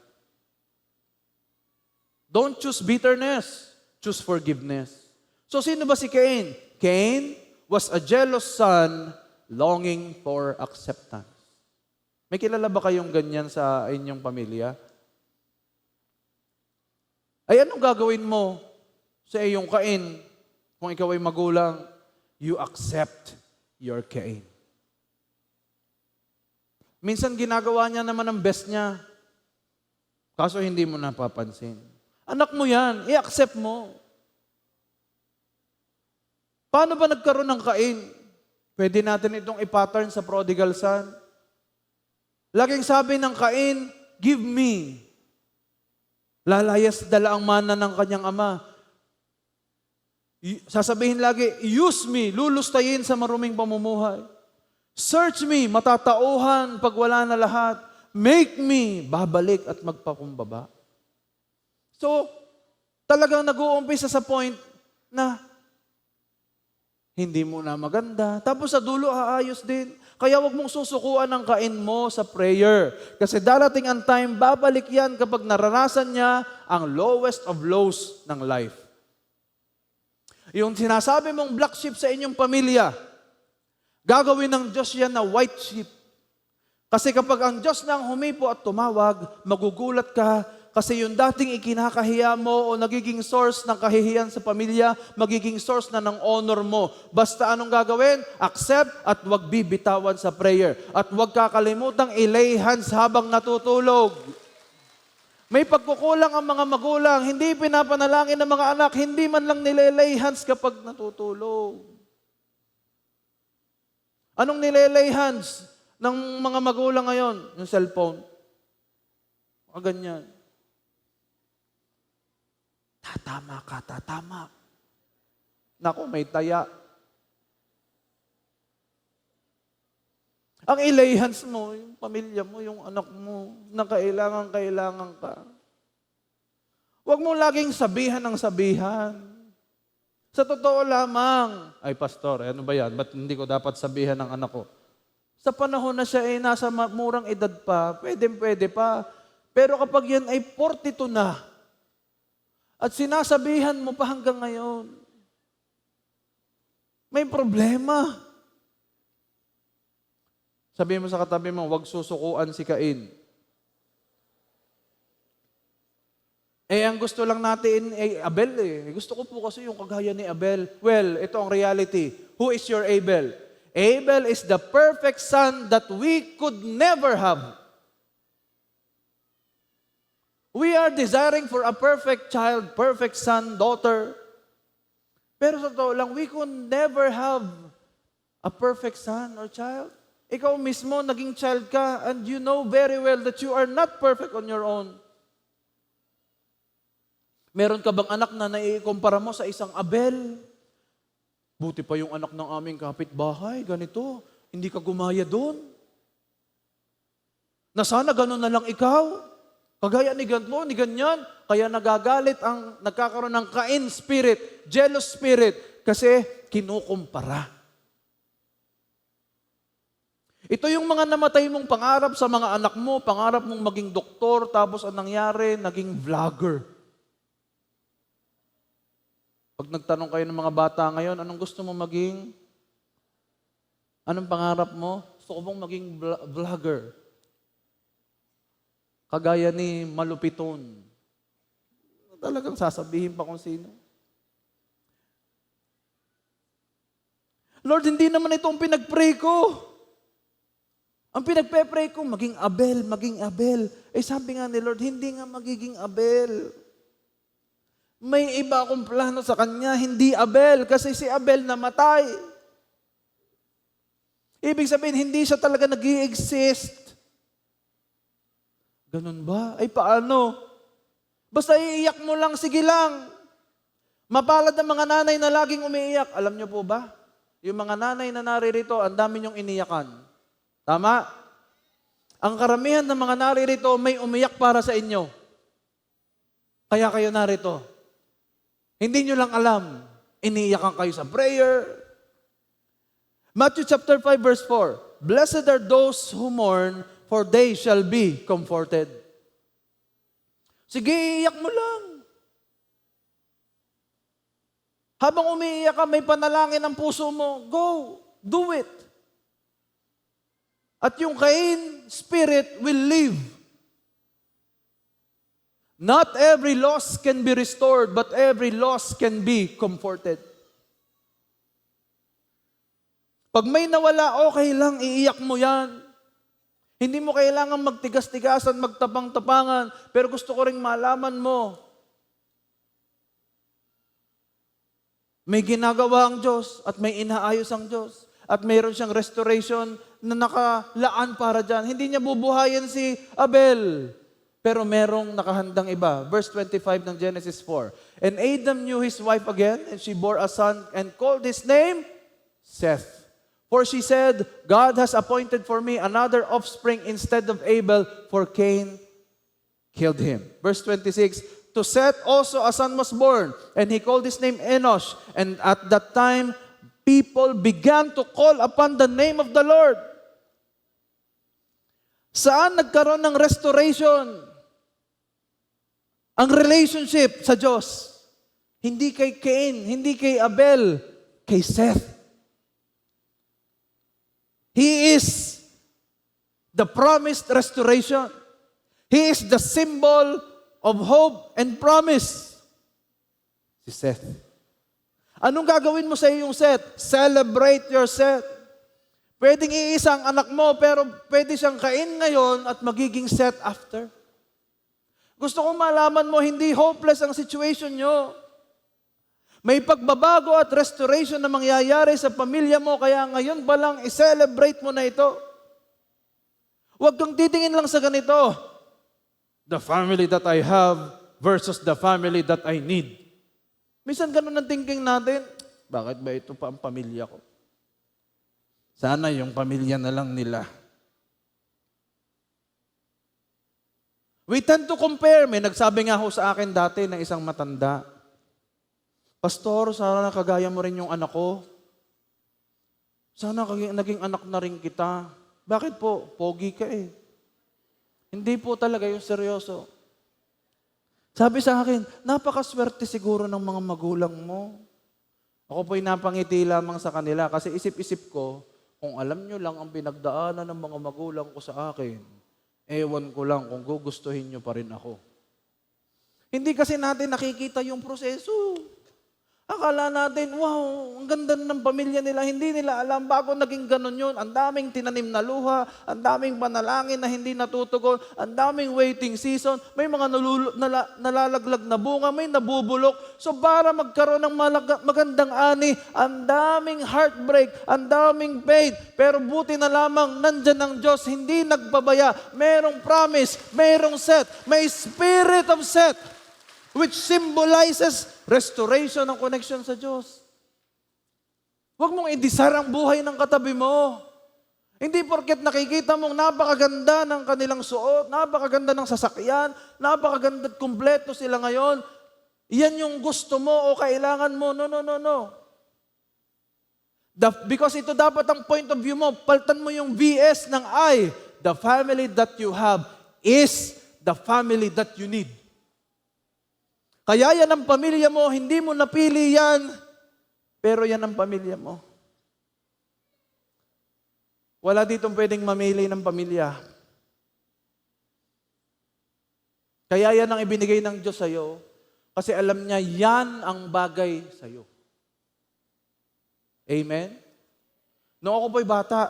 Don't choose bitterness, choose forgiveness. So sino ba si Cain? Cain was a jealous son longing for acceptance. May kilala ba kayong ganyan sa inyong pamilya? Ay anong gagawin mo sa iyong Cain kung ikaw ay magulang? You accept your Cain. Minsan ginagawa niya naman ang best niya. Kaso hindi mo napapansin. Anak mo yan, i-accept mo. Paano ba nagkaroon ng Cain? Pwede natin itong i-pattern sa prodigal son. Laging sabi ng Cain, give me. Lalayas dala ang mana ng kanyang ama. Sasabihin lagi, use me, lulustayin sa maruming pamumuhay. Search me, matatauhan pag wala na lahat. Make me, babalik at magpakumbaba. So, Talagang nag-uumpisa sa point na hindi mo na maganda. Tapos sa dulo, aayos din. Kaya wag mong susukuan ang kain mo sa prayer. Kasi darating ang time, babalik yan kapag naranasan niya ang lowest of lows ng life. Yung sinasabi mong black sheep sa inyong pamilya, gagawin ng Diyos yan na white sheep. Kasi kapag ang Diyos na ang humipo at tumawag, magugulat ka kasi yung dating ikinakahiya mo o nagiging source ng kahihiyan sa pamilya, magiging source na ng honor mo. Basta anong gagawin? Accept at wag bibitawan sa prayer. At wag kakalimutang i-lay hands habang natutulog. May pagkukulang ang mga magulang, hindi pinapanalangin ng mga anak, hindi man lang nilelay hands kapag natutulog. Anong nilelay hands ng mga magulang ngayon? Yung cellphone. O ganyan. Tatama ka, tatama. Naku, may taya. Ang ilay hands mo, yung pamilya mo, yung anak mo, na kailangan ka. Huwag mo laging sabihan ng sabihan. Sa totoo lamang, ay pastor, ano ba yan? Ba't hindi ko dapat sabihan ng anak ko? Sa panahon na siya nasa murang edad pa, pwede pa. Pero kapag yan ay 42 na, at sinasabihan mo pa hanggang ngayon, may problema. Sabihin mo sa katabi mo, huwag susukuan si Cain. Ang gusto lang natin ay Abel eh. Gusto ko po kasi yung kagaya ni Abel. Well, ito ang reality. Who is your Abel? Abel is the perfect son that we could never have. We are desiring for a perfect child, perfect son, daughter. Pero sa totoo lang, we could never have a perfect son or child. Ikaw mismo, naging child ka, and you know very well that you are not perfect on your own. Meron ka bang anak na naiikumpara mo sa isang Abel? Buti pa yung anak ng aming kapitbahay, ganito. Hindi ka gumaya doon. Na sana ganun na lang ikaw. Kagaya ni ganito, ni ganyan. Kaya nagagalit nagkakaroon ng Cain spirit, jealous spirit, kasi kinukumpara. Ito yung mga namatay mong pangarap sa mga anak mo, pangarap mong maging doktor, tapos ang nangyari, naging vlogger. Pag nagtanong kayo ng mga bata ngayon, anong gusto mo maging? Anong pangarap mo? Gusto ko bang maging vlogger. Kagaya ni Malupiton. Talagang sasabihin pa kung sino. Lord, hindi naman ito ang pinag-pray ko. Ang pinagpe-pray ko, maging Abel, maging Abel. Sabi nga ni Lord, hindi nga magiging Abel. May iba akong plano sa kanya, hindi Abel, kasi si Abel namatay. Ibig sabihin, hindi siya talaga nag-i-exist. Ganun ba? Paano? Basta iiyak mo lang, sige lang. Mapalad ang mga nanay na laging umiiyak. Alam niyo po ba? Yung mga nanay na naririto, ang dami niyong iniyakan. Tama? Ang karamihan ng mga naririto, may umiyak para sa inyo. Kaya kayo narito. Hindi niyo lang alam. Iniiyakan kayo sa prayer. Matthew chapter 5 verse 4. Blessed are those who mourn, for they shall be comforted. Sige, iiyak mo lang. Habang umiiyak ka, may panalangin ang puso mo, go, do it. At yung Cain spirit will leave. Not every loss can be restored, but every loss can be comforted. Pag may nawala, okay lang, iiyak mo yan. Hindi mo kailangan magtigas-tigasan, magtapang-tapangan, pero gusto ko ring malaman mo, may ginagawa ang Diyos at may inaayos ang Diyos at mayroon siyang restoration na nakalaan para dyan. Hindi niya bubuhayin si Abel, pero merong nakahandang iba. Verse 25 ng Genesis 4. And Adam knew his wife again, and she bore a son and called his name Seth. For she said, God has appointed for me another offspring instead of Abel, for Cain killed him. Verse 26, To Seth also a son was born, and he called his name Enosh. And at that time, people began to call upon the name of the Lord. Saan nagkaroon ng restoration? Ang relationship sa Diyos. Hindi kay Cain, hindi kay Abel, kay Seth. He is the promised restoration. He is the symbol of hope and promise. Si Seth. Anong gagawin mo sa iyong Seth? Celebrate your Seth. Pwedeng iisang anak mo, pero pwede siyang Cain ngayon at magiging Seth after. Gusto kong malaman mo, hindi hopeless ang situation nyo. May pagbabago at restoration na mangyayari sa pamilya mo, kaya ngayon ba lang i-celebrate mo na ito? Huwag kang titingin lang sa ganito. The family that I have versus the family that I need. Minsan ganun ang thinking natin, bakit ba ito pa ang pamilya ko? Sana yung pamilya na lang nila. We tend to compare. May nagsabi nga ho sa akin dati na isang matanda, Pastor, sana kagaya mo rin yung anak ko. Sana naging anak na rin kita. Bakit po? Pogi ka eh. Hindi po talaga yung seryoso. Sabi sa akin, napakaswerte siguro ng mga magulang mo. Ako po'y napangiti lamang sa kanila kasi isip-isip ko, kung alam nyo lang ang pinagdaanan ng mga magulang ko sa akin, ewan ko lang kung gugustuhin nyo pa rin ako. Hindi kasi natin nakikita yung proseso. Akala natin, wow, ang ganda ng pamilya nila. Hindi nila alam, bago naging ganun yun, ang daming tinanim na luha, ang daming panalangin na hindi natutugon, ang daming waiting season, may mga nalalaglag na bunga, may nabubulok. So para magkaroon ng magandang ani, ang daming heartbreak, ang daming pain. Pero buti na lamang, nandyan ang Diyos, hindi nagbabaya. Merong promise, merong set, may spirit of set, which symbolizes restoration ng connection sa Diyos. Huwag mong idisar ang buhay ng katabi mo. Hindi porket nakikita mong napakaganda ng kanilang suot, napakaganda ng sasakyan, napakaganda at kumpleto sila ngayon, iyan yung gusto mo o kailangan mo. No, no, no, no. Because ito dapat ang point of view mo. Paltan mo yung VS ng I. The family that you have is the family that you need. Kaya yan ang pamilya mo, hindi mo napili yan, pero yan ang pamilya mo. Wala ditong pwedeng mamili ng pamilya. Kaya yan ang ibinigay ng Diyos sa'yo, kasi alam niya yan ang bagay sa'yo. Amen? Noong ako po'y bata,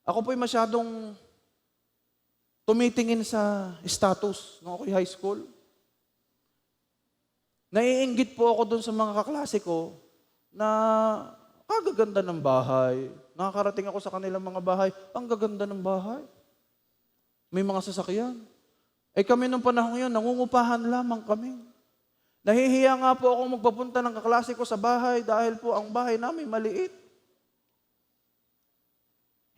ako po'y masyadong tumitingin sa status noong ako'y high school. Naiinggit po ako doon sa mga kaklase ko na kagaganda ng bahay. Nakakarating ako sa kanilang mga bahay, ang gaganda ng bahay. May mga sasakyan. Kami nung panahon yun, nangungupahan lamang kami. Nahihiya nga po ako magpapunta ng kaklase ko sa bahay dahil po ang bahay namin maliit.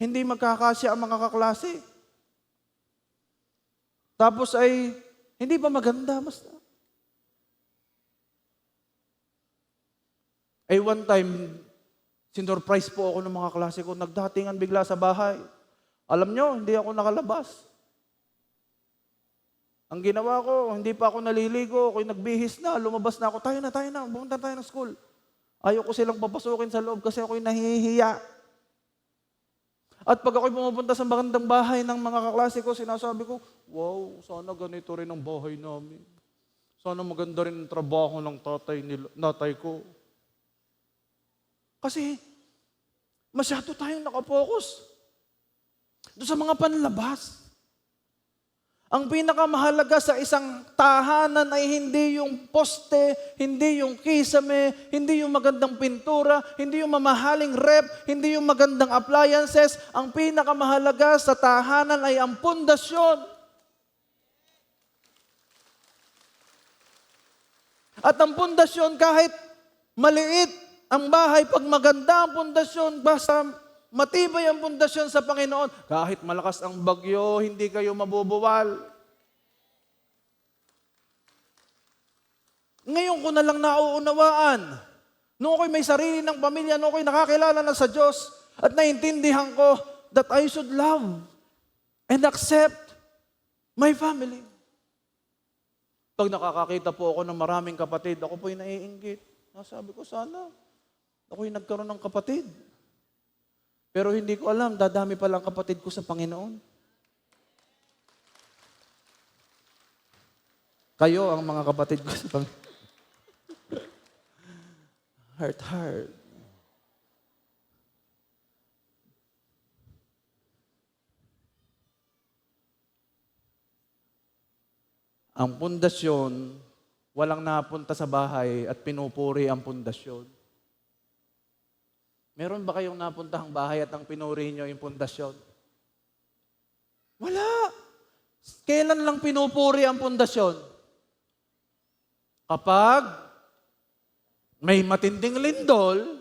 Hindi magkakasya ang mga kaklase. Tapos ay, hindi ba maganda? Basta. One time, sinurprise po ako ng mga klase ko, nagdatingan bigla sa bahay. Alam nyo, hindi ako nakalabas. Ang ginawa ko, hindi pa ako naliligo, ako'y nagbihis na, lumabas na ako, tayo na, bumunta tayo ng school. Ayaw ko silang papasukin sa loob kasi ako'y nahihiya. At pag ako'y pumupunta sa magandang bahay ng mga kaklase ko, sinasabi ko, wow, sana ganito rin ang bahay namin. Sana maganda rin ang trabaho ng tatay ko. Kasi masyado tayong nakapokus doon sa mga panlabas. Ang pinakamahalaga sa isang tahanan ay hindi yung poste, hindi yung kisame, hindi yung magandang pintura, hindi yung mamahaling rep, hindi yung magandang appliances. Ang pinakamahalaga sa tahanan ay ang pundasyon. At ang pundasyon kahit maliit, ang bahay, pag maganda ang pundasyon, basta matibay ang pundasyon sa Panginoon, kahit malakas ang bagyo, hindi kayo mabubuwal. Ngayon ko na lang nauunawaan. Noong ako'y may sarili ng pamilya, noong ako'y nakakilala na sa Diyos, at naintindihan ko that I should love and accept my family. Pag nakakakita po ako ng maraming kapatid, ako po'y naiinggit. Sabi ko, sana ako'y nagkaroon ng kapatid. Pero hindi ko alam, dadami palang kapatid ko sa Panginoon. Kayo ang mga kapatid ko sa Panginoon. Heart. Ang pundasyon, walang napunta sa bahay at pinupuri ang pundasyon. Meron ba kayong napuntahang bahay at ang pinuri nyo yung pundasyon? Wala. Kailan lang pinupuri ang pundasyon? Kapag may matinding lindol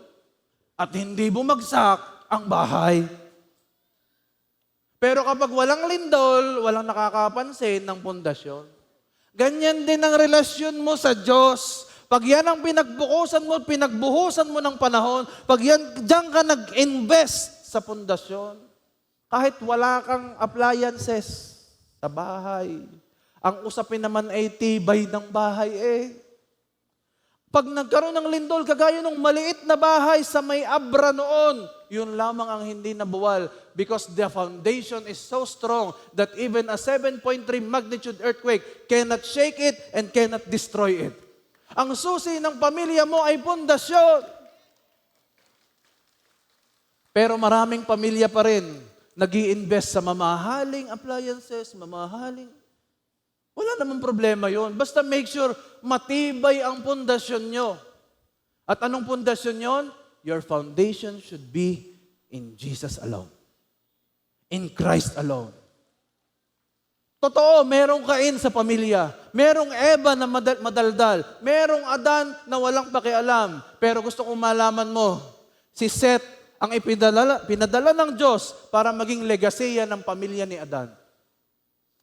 at hindi bumagsak ang bahay. Pero kapag walang lindol, walang nakakapansin ng pundasyon. Ganyan din ang relasyon mo sa Diyos. Pag yan ang pinagbukusan mo, pinagbuhusan mo ng panahon, pag yan, diyan ka nag-invest sa pundasyon, kahit wala kang appliances sa bahay, ang usapin naman ay tibay ng bahay Pag nagkaroon ng lindol, kagaya ng maliit na bahay sa may Abra noon, yun lamang ang hindi nabuwal because the foundation is so strong that even a 7.3 magnitude earthquake cannot shake it and cannot destroy it. Ang susi ng pamilya mo ay pundasyon. Pero maraming pamilya pa rin nag-i-invest sa mamahaling appliances, wala namang problema yon. Basta make sure matibay ang pundasyon nyo. At anong pundasyon yon? Your foundation should be in Jesus alone. In Christ alone. Totoo, merong Cain sa pamilya. Merong Eva na madaldal. Merong Adan na walang pakialam. Pero gusto kong malaman mo, si Seth ang pinadala ng Diyos para maging legasiya ng pamilya ni Adan.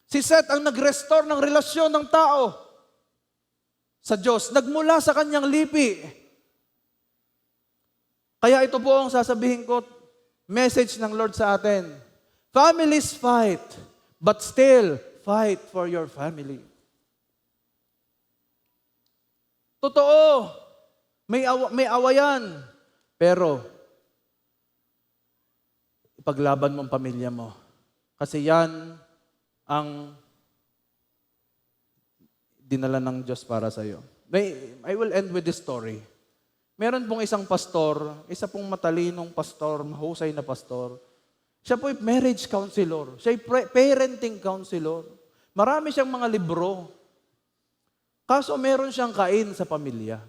Si Seth ang nag-restore ng relasyon ng tao sa Diyos. Nagmula sa kanyang lipi. Kaya ito po ang sasabihin ko, message ng Lord sa atin. Families fight, but still fight for your family. Totoo, may awayan. Pero, ipaglaban mo ang pamilya mo. Kasi yan ang dinala ng Diyos para sa iyo. I will end with this story. Meron pong isang pastor, isa pong matalinong pastor, mahusay na pastor. Siya po'y marriage counselor. Siya'y parenting counselor. Marami siyang mga libro. Kaso meron siyang Cain sa pamilya.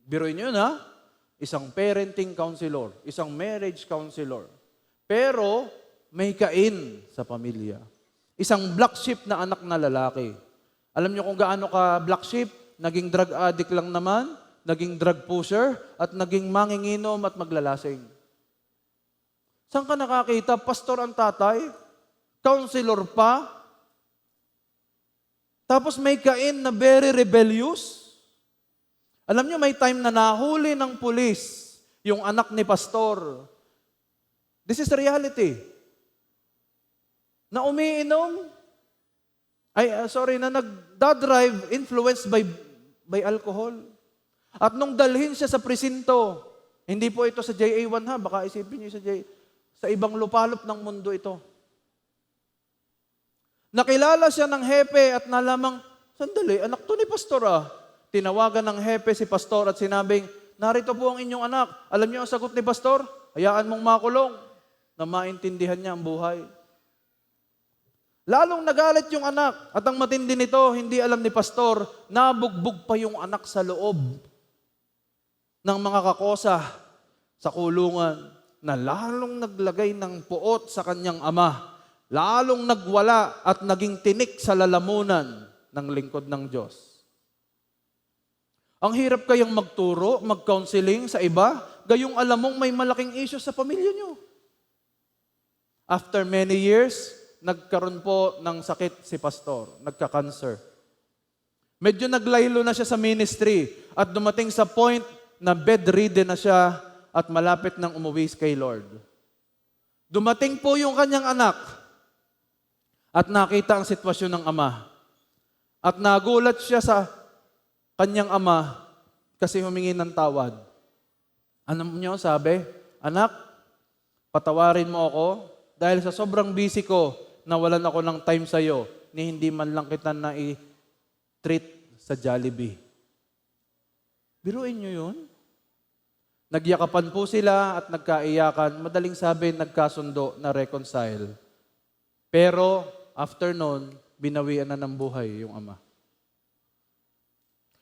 Biruin niyo na, isang parenting counselor, isang marriage counselor. Pero may Cain sa pamilya. Isang black sheep na anak na lalaki. Alam niyo kung gaano ka black sheep? Naging drug addict lang naman, naging drug pusher, at naging manginginom at maglalasing. Saan ka nakakita? Pastor ang tatay? Counselor pa? Tapos may Cain na very rebellious? Alam niyo, may time na nahuli ng pulis yung anak ni pastor. This is reality. Na umiinom, na nagdadrive influenced by alcohol. At nung dalhin siya sa presinto, hindi po ito sa JA1 ha, baka isipin niyo sa ibang lupalop ng mundo ito. Nakilala siya ng hepe at nalamang, sandali, anak to ni pastor Tinawagan ng hepe si pastor at sinabing, narito po ang inyong anak. Alam niyo ang sagot ni pastor? Hayaan mong makulong na maintindihan niya ang buhay. Lalong nagalit yung anak at ang matindi nito, hindi alam ni pastor, nabugbog pa yung anak sa loob ng mga kakosa sa kulungan na lalong naglagay ng puot sa kanyang ama, lalong nagwala at naging tinik sa lalamunan ng lingkod ng Diyos. Ang hirap kayang magturo, mag-counseling sa iba, gayong alam mong may malaking issue sa pamilya nyo. After many years, nagkaroon po ng sakit si pastor, nagka-cancer. Medyo naglaylo na siya sa ministry at dumating sa point na bedridden na siya at malapit nang umuwi kay Lord. Dumating po yung kanyang anak at nakita ang sitwasyon ng ama. At nagulat siya sa kanyang ama kasi humingi ng tawad. Ano niyo sabi? Anak, patawarin mo ako dahil sa sobrang busy ko, nawalan ako ng time sa iyo ni hindi man lang kita na i-treat sa Jollibee. Biruin niyo yun? Nagyakapan po sila at nagkaiyakan. Madaling sabi, nagkasundo na reconcile. Pero after nun, binawian na ng buhay yung ama.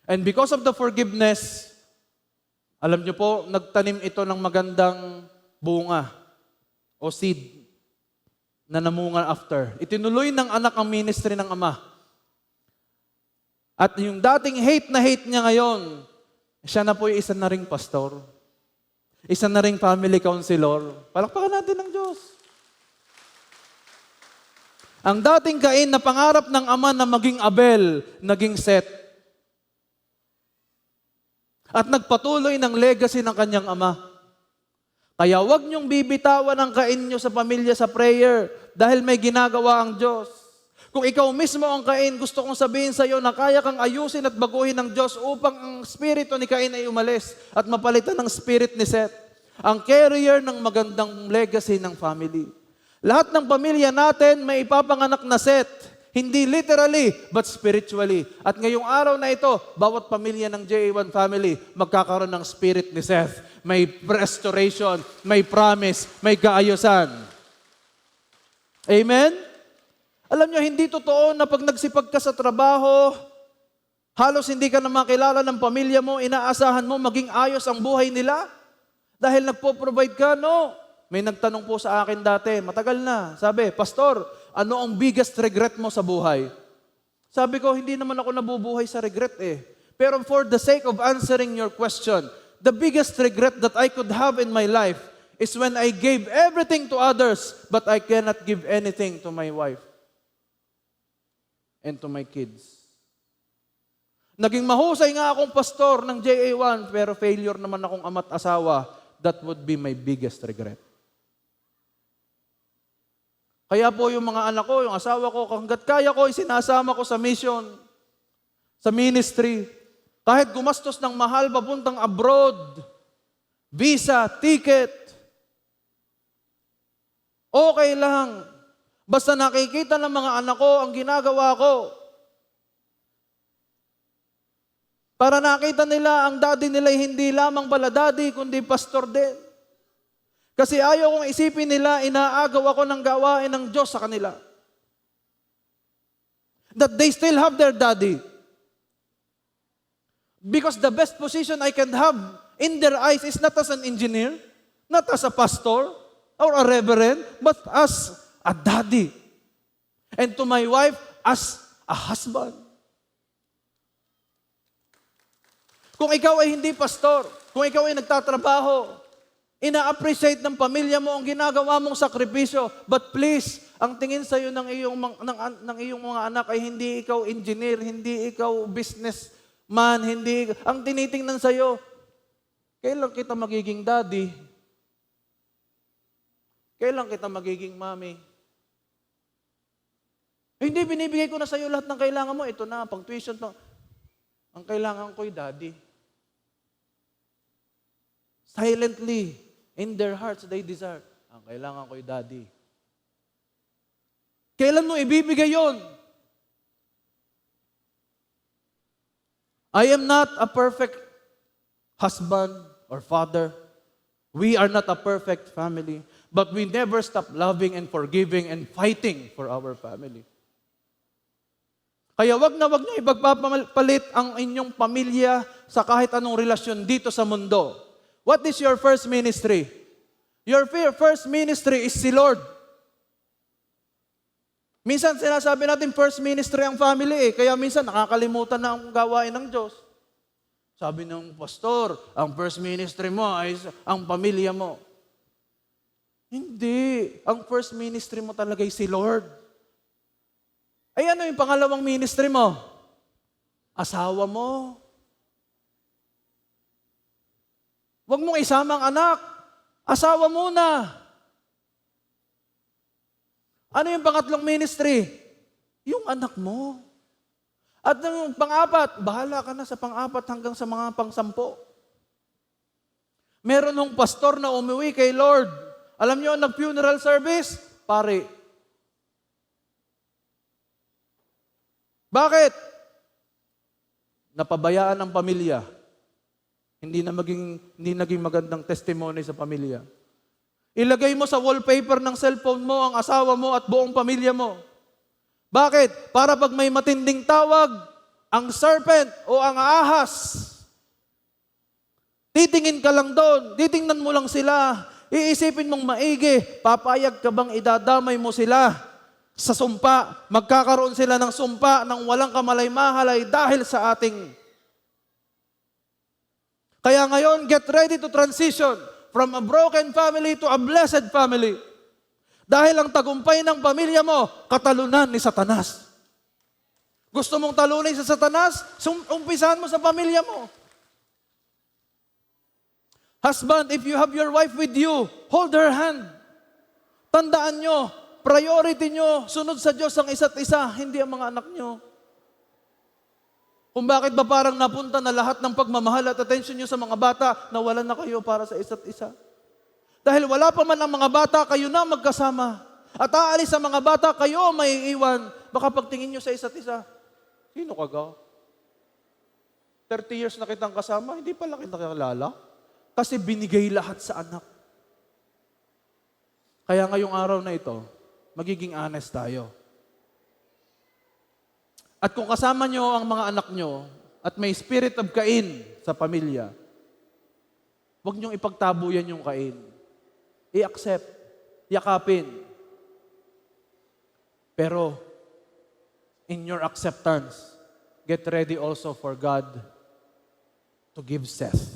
And because of the forgiveness, alam niyo po, nagtanim ito ng magandang bunga o seed na namunga after. Itinuloy ng anak ang ministry ng ama. At yung dating hate na hate niya ngayon, siya na po yung isa na ring pastor. Isa na ring family counselor. Palakpakan natin ng Diyos. Ang dating Cain na pangarap ng ama na maging Abel, naging Seth. At nagpatuloy ng legacy ng kanyang ama. Kaya huwag niyong bibitawan ang Cain niyo sa pamilya sa prayer dahil may ginagawa ang Diyos. Kung ikaw mismo ang Cain, gusto kong sabihin sa iyo na kaya kang ayusin at baguhin ng Diyos upang ang spirito ni Cain ay umalis at mapalitan ng spirit ni Seth. Ang carrier ng magandang legacy ng family. Lahat ng pamilya natin may ipapanganak na Seth. Hindi literally, but spiritually. At ngayong araw na ito, bawat pamilya ng JA1 family magkakaroon ng spirit ni Seth. May restoration, may promise, may kaayusan. Amen? Alam nyo, hindi totoo na pag nagsipag ka sa trabaho, halos hindi ka na makilala ng pamilya mo, inaasahan mo maging ayos ang buhay nila. Dahil nagpo-provide ka, no? May nagtanong po sa akin dati, matagal na. Sabi, Pastor, ano ang biggest regret mo sa buhay? Sabi ko, hindi naman ako nabubuhay sa regret eh. Pero for the sake of answering your question, the biggest regret that I could have in my life is when I gave everything to others, but I cannot give anything to my wife and to my kids. Naging mahusay nga akong pastor ng JA1, pero failure naman akong ama't asawa. That would be my biggest regret. Kaya po yung mga anak ko, yung asawa ko, hanggat kaya ko, isinasama ko sa mission, sa ministry. Kahit gumastos ng mahal papuntang abroad, visa, ticket, okay lang. Basta nakikita ng mga anak ko ang ginagawa ko. Para nakita nila ang daddy nila hindi lamang pala daddy, kundi pastor din. Kasi ayaw kong isipin nila, inaagaw ako ng gawain ng Diyos sa kanila. That they still have their daddy. Because the best position I can have in their eyes is not as an engineer, not as a pastor, or a reverend, but as a daddy. And to my wife, as a husband. Kung ikaw ay hindi pastor, kung ikaw ay nagtatrabaho, ina-appreciate ng pamilya mo ang ginagawa mong sakripisyo. But please, ang tingin sa iyo ng iyong mga anak ay hindi ikaw engineer, hindi ikaw businessman, ang tinitingnan sa iyo, kailan kita magiging daddy? Kailan kita magiging mommy? Hindi, binibigay ko na sa iyo lahat ng kailangan mo. Ito na, pang tuition to. Ang kailangan ko'y daddy. Silently, in their hearts, they desire. Ang kailangan ko'y daddy. Kailan mo ibibigay yon? I am not a perfect husband or father. We are not a perfect family. But we never stop loving and forgiving and fighting for our family. Kaya wag na niyo ipagpapalit ang inyong pamilya sa kahit anong relasyon dito sa mundo. What is your first ministry? Your first ministry is si Lord. Minsan sinasabi natin first ministry ang family kaya minsan nakakalimutan na ang gawain ng Diyos. Sabi ng pastor, ang first ministry mo ay ang pamilya mo. Hindi. Ang first ministry mo talaga ay si Lord. Ay ano yung pangalawang ministry mo? asawa mo. Huwag mong isama ang anak. Asawa muna. Ano yung pangatlong ministry? Yung anak mo. At yung pang-apat, bahala ka na sa pang-apat hanggang sa mga pang-sampo. Meron ng pastor na umuwi kay Lord. Alam niyo, nag-funeral service, pare. Bakit? Napabayaan ang pamilya. Hindi naging magandang testimony sa pamilya. Ilagay mo sa wallpaper ng cellphone mo ang asawa mo at buong pamilya mo. Bakit? Para pag may matinding tawag, ang serpent o ang ahas, titingin ka lang doon, titingnan mo lang sila, iisipin mong maigi, papayag ka bang idadamay mo sila sa sumpa? Magkakaroon sila ng sumpa ng walang kamalay-mahalay dahil sa ating. Kaya ngayon, get ready to transition from a broken family to a blessed family. Dahil ang tagumpay ng pamilya mo, katalunan ni Satanas. Gusto mong talunin sa Satanas? Umpisahan mo sa pamilya mo. Husband, if you have your wife with you, hold her hand. Tandaan nyo, priority nyo, sunod sa Diyos ang isa't isa, hindi ang mga anak nyo. Kung bakit ba parang napunta na lahat ng pagmamahal at attention nyo sa mga bata, nawalan na kayo para sa isa't isa. Dahil wala pa man ang mga bata, kayo na magkasama. At aalis sa mga bata, kayo may iiwan. Baka pagtingin nyo sa isa't isa, sino ka ga? 30 years na kitang kasama, hindi pala kita kilala. Kasi binigay lahat sa anak. Kaya ngayong araw na ito, magiging honest tayo. At kung kasama nyo ang mga anak nyo at may spirit of Cain sa pamilya, huwag nyong ipagtabo yan yung Cain. I-accept, yakapin. Pero, in your acceptance, get ready also for God to give Seth.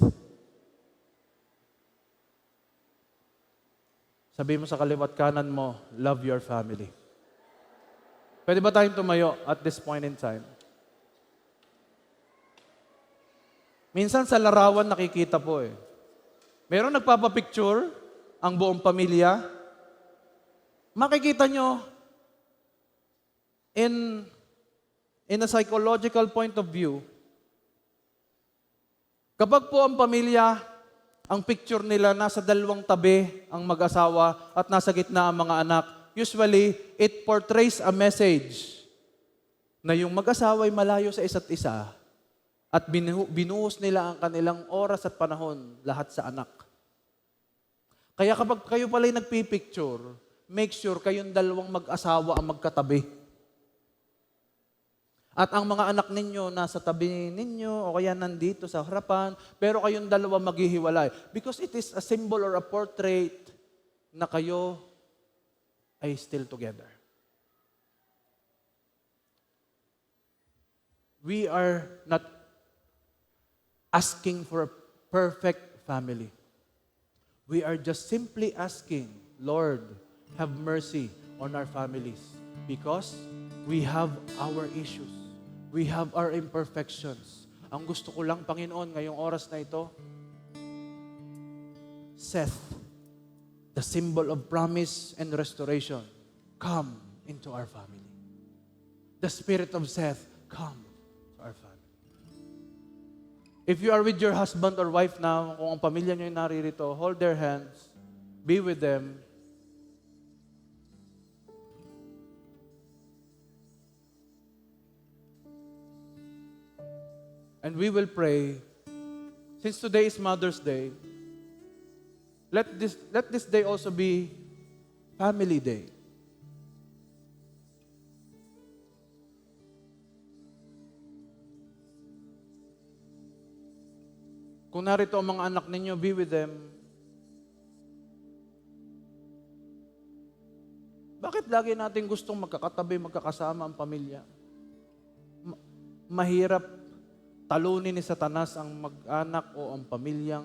Sabi mo sa kaliwat kanan mo, love your family. Pwede ba tayong tumayo at this point in time? Minsan sa larawan nakikita po eh. Meron nagpapapicture ang buong pamilya. Makikita nyo, in a psychological point of view, kapag po ang pamilya, ang picture nila nasa dalawang tabi ang mag-asawa at nasa gitna ang mga anak, usually, it portrays a message na yung mag-asawa ay malayo sa isa't isa at binuhos nila ang kanilang oras at panahon lahat sa anak. Kaya kapag kayo pala'y nagpipicture, make sure kayong dalawang mag-asawa ang magkatabi. At ang mga anak ninyo nasa tabi ninyo o kaya nandito sa harapan, pero kayong dalawa maghihiwalay. Because it is a symbol or a portrait na kayo ay still together. We are not asking for a perfect family. We are just simply asking, Lord, have mercy on our families because we have our issues. We have our imperfections. Ang gusto ko lang, Panginoon, ngayong oras na ito, Seth, the symbol of promise and restoration, come into our family. The spirit of Seth, come to our family. If you are with your husband or wife now, kung ang pamilya nyo yung naririto, hold their hands, be with them. And we will pray, since today is Mother's Day, let this day also be Family Day. Kung narito ang mga anak ninyo, be with them. Bakit lagi natin gustong magkakatabi, magkakasama ang pamilya? Mahirap talunin ni Satanas ang mag-anak o ang pamilyang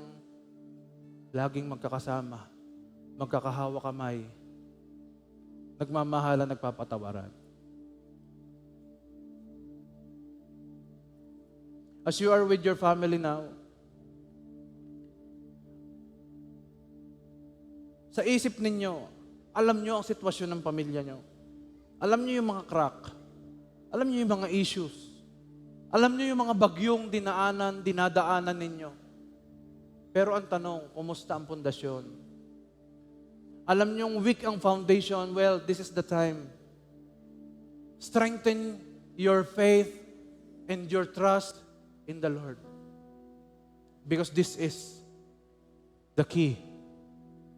laging magkakasama, magkakahawa kamay, nagmamahalan, nagpapatawaran. As you are with your family now, sa isip ninyo, alam nyo ang sitwasyon ng pamilya nyo. Alam nyo yung mga crack. Alam nyo yung mga issues. Alam nyo yung mga bagyong dinadaanan ninyo. Pero ang tanong, kumusta ang pundasyon? Alam nyo yung weak ang foundation, well, this is the time. Strengthen your faith and your trust in the Lord. Because this is the key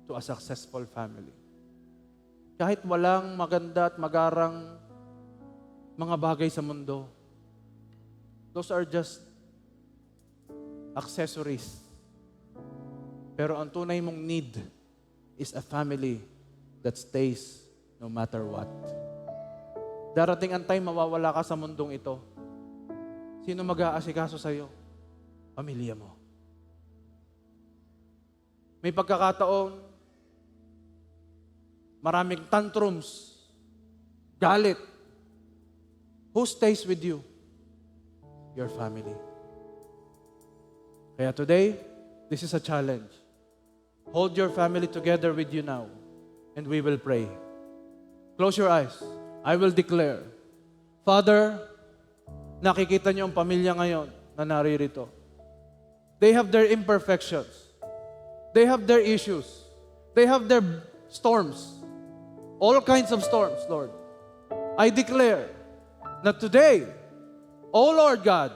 to a successful family. Kahit walang maganda at magarang mga bagay sa mundo, those are just accessories. Pero ang tunay mong need is a family that stays no matter what. Darating ang time mawawala ka sa mundong ito. Sino mag-aasikaso sa'yo? Pamilya mo. May pagkakataon, maraming tantrums, galit. Who stays with you? Your family. Kaya today, this is a challenge. Hold your family together with you now, and we will pray. Close your eyes. I will declare. Father, nakikita niyo ang pamilya ngayon na naririto. They have their imperfections. They have their issues. They have their storms. All kinds of storms, Lord. I declare na today, O Lord God,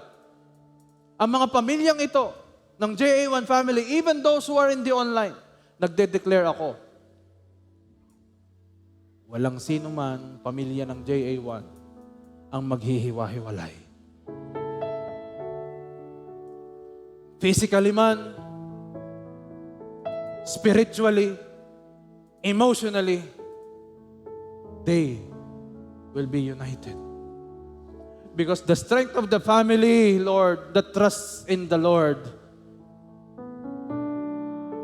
ang mga pamilyang ito ng JA1 family, even those who are in the online, nagde-declare ako, walang sino man pamilya ng JA1 ang maghihiwa-hiwalay. Physically man, spiritually, emotionally, they will be united. Because the strength of the family, Lord, that trusts in the Lord,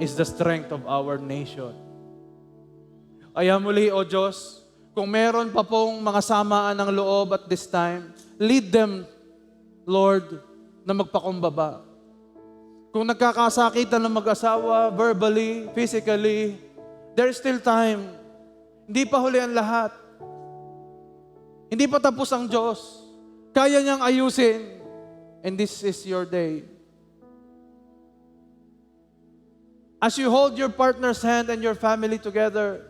is the strength of our nation. Kaya muli, O Diyos, kung meron pa pong mga samaan ng loob at this time, lead them, Lord, na magpakumbaba. Kung nagkakasakitan ng mag-asawa, verbally, physically, there is still time. Hindi pa huli ang lahat. Hindi pa tapos ang Diyos. Kaya niyang ayusin. And this is your day. As you hold your partner's hand and your family together,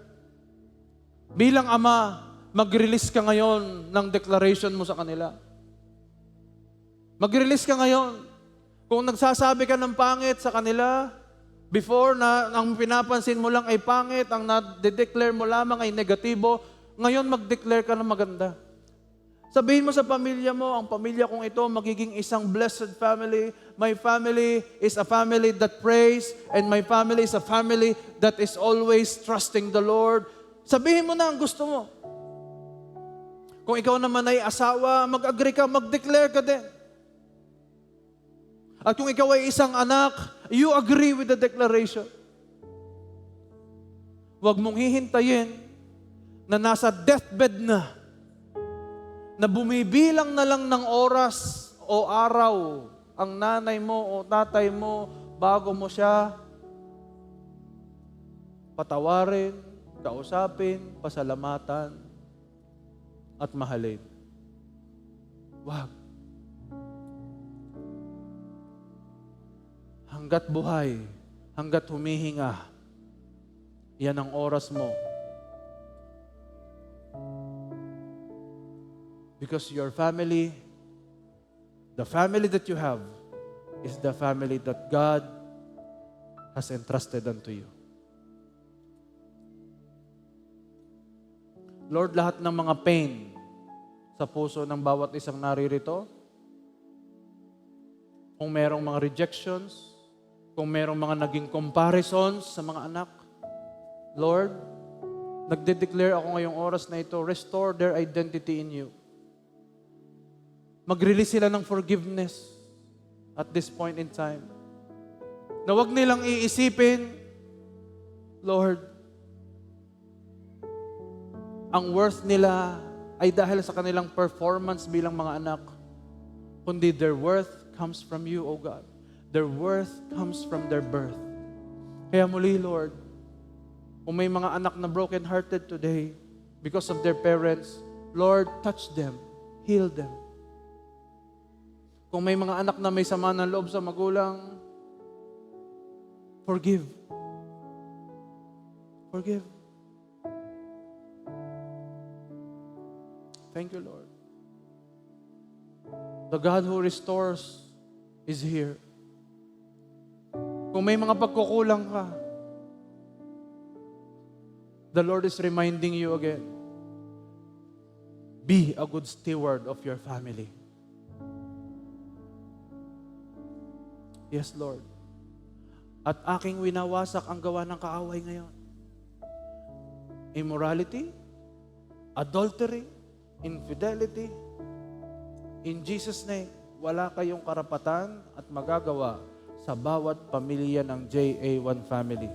bilang ama, mag-release ka ngayon ng declaration mo sa kanila. Mag-release ka ngayon. Kung nagsasabi ka ng pangit sa kanila, before na ang pinapansin mo lang ay pangit, ang na-declare mo lamang ay negatibo, ngayon mag-declare ka ng maganda. Sabihin mo sa pamilya mo, ang pamilya kong ito magiging isang blessed family. My family is a family that prays, and my family is a family that is always trusting the Lord. Sabihin mo na ang gusto mo. Kung ikaw naman ay asawa, mag-agree ka, mag-declare ka din. At kung ikaw ay isang anak, you agree with the declaration. Huwag mong hihintayin na nasa deathbed na bumibilang na lang ng oras o araw ang nanay mo o tatay mo bago mo siya patawarin, kausapin, pasalamatan, at mahalin. Wag. Hanggat buhay, hanggat humihinga, yan ang oras mo. Because your family, the family that you have, is the family that God has entrusted unto you. Lord, lahat ng mga pain sa puso ng bawat isang naririto, kung merong mga rejections, kung merong mga naging comparisons sa mga anak, Lord, nagde-declare ako ngayong oras na ito, restore their identity in you. Mag-release sila ng forgiveness at this point in time. Na wag nilang iisipin, Lord, ang worth nila ay dahil sa kanilang performance bilang mga anak, kundi their worth comes from you, O God. Their worth comes from their birth. Kaya muli, Lord, kung may mga anak na broken-hearted today because of their parents, Lord, touch them, heal them. Kung may mga anak na may sama ng loob sa magulang, forgive. Forgive. Thank you, Lord. The God who restores is here. Kung may mga pagkukulang ka, the Lord is reminding you again, be a good steward of your family. Yes, Lord. At aking winawasak ang gawa ng kaaway ngayon. Immorality, adultery, infidelity. In Jesus' name, wala kayong karapatan at magagawa sa bawat pamilya ng JA1 family.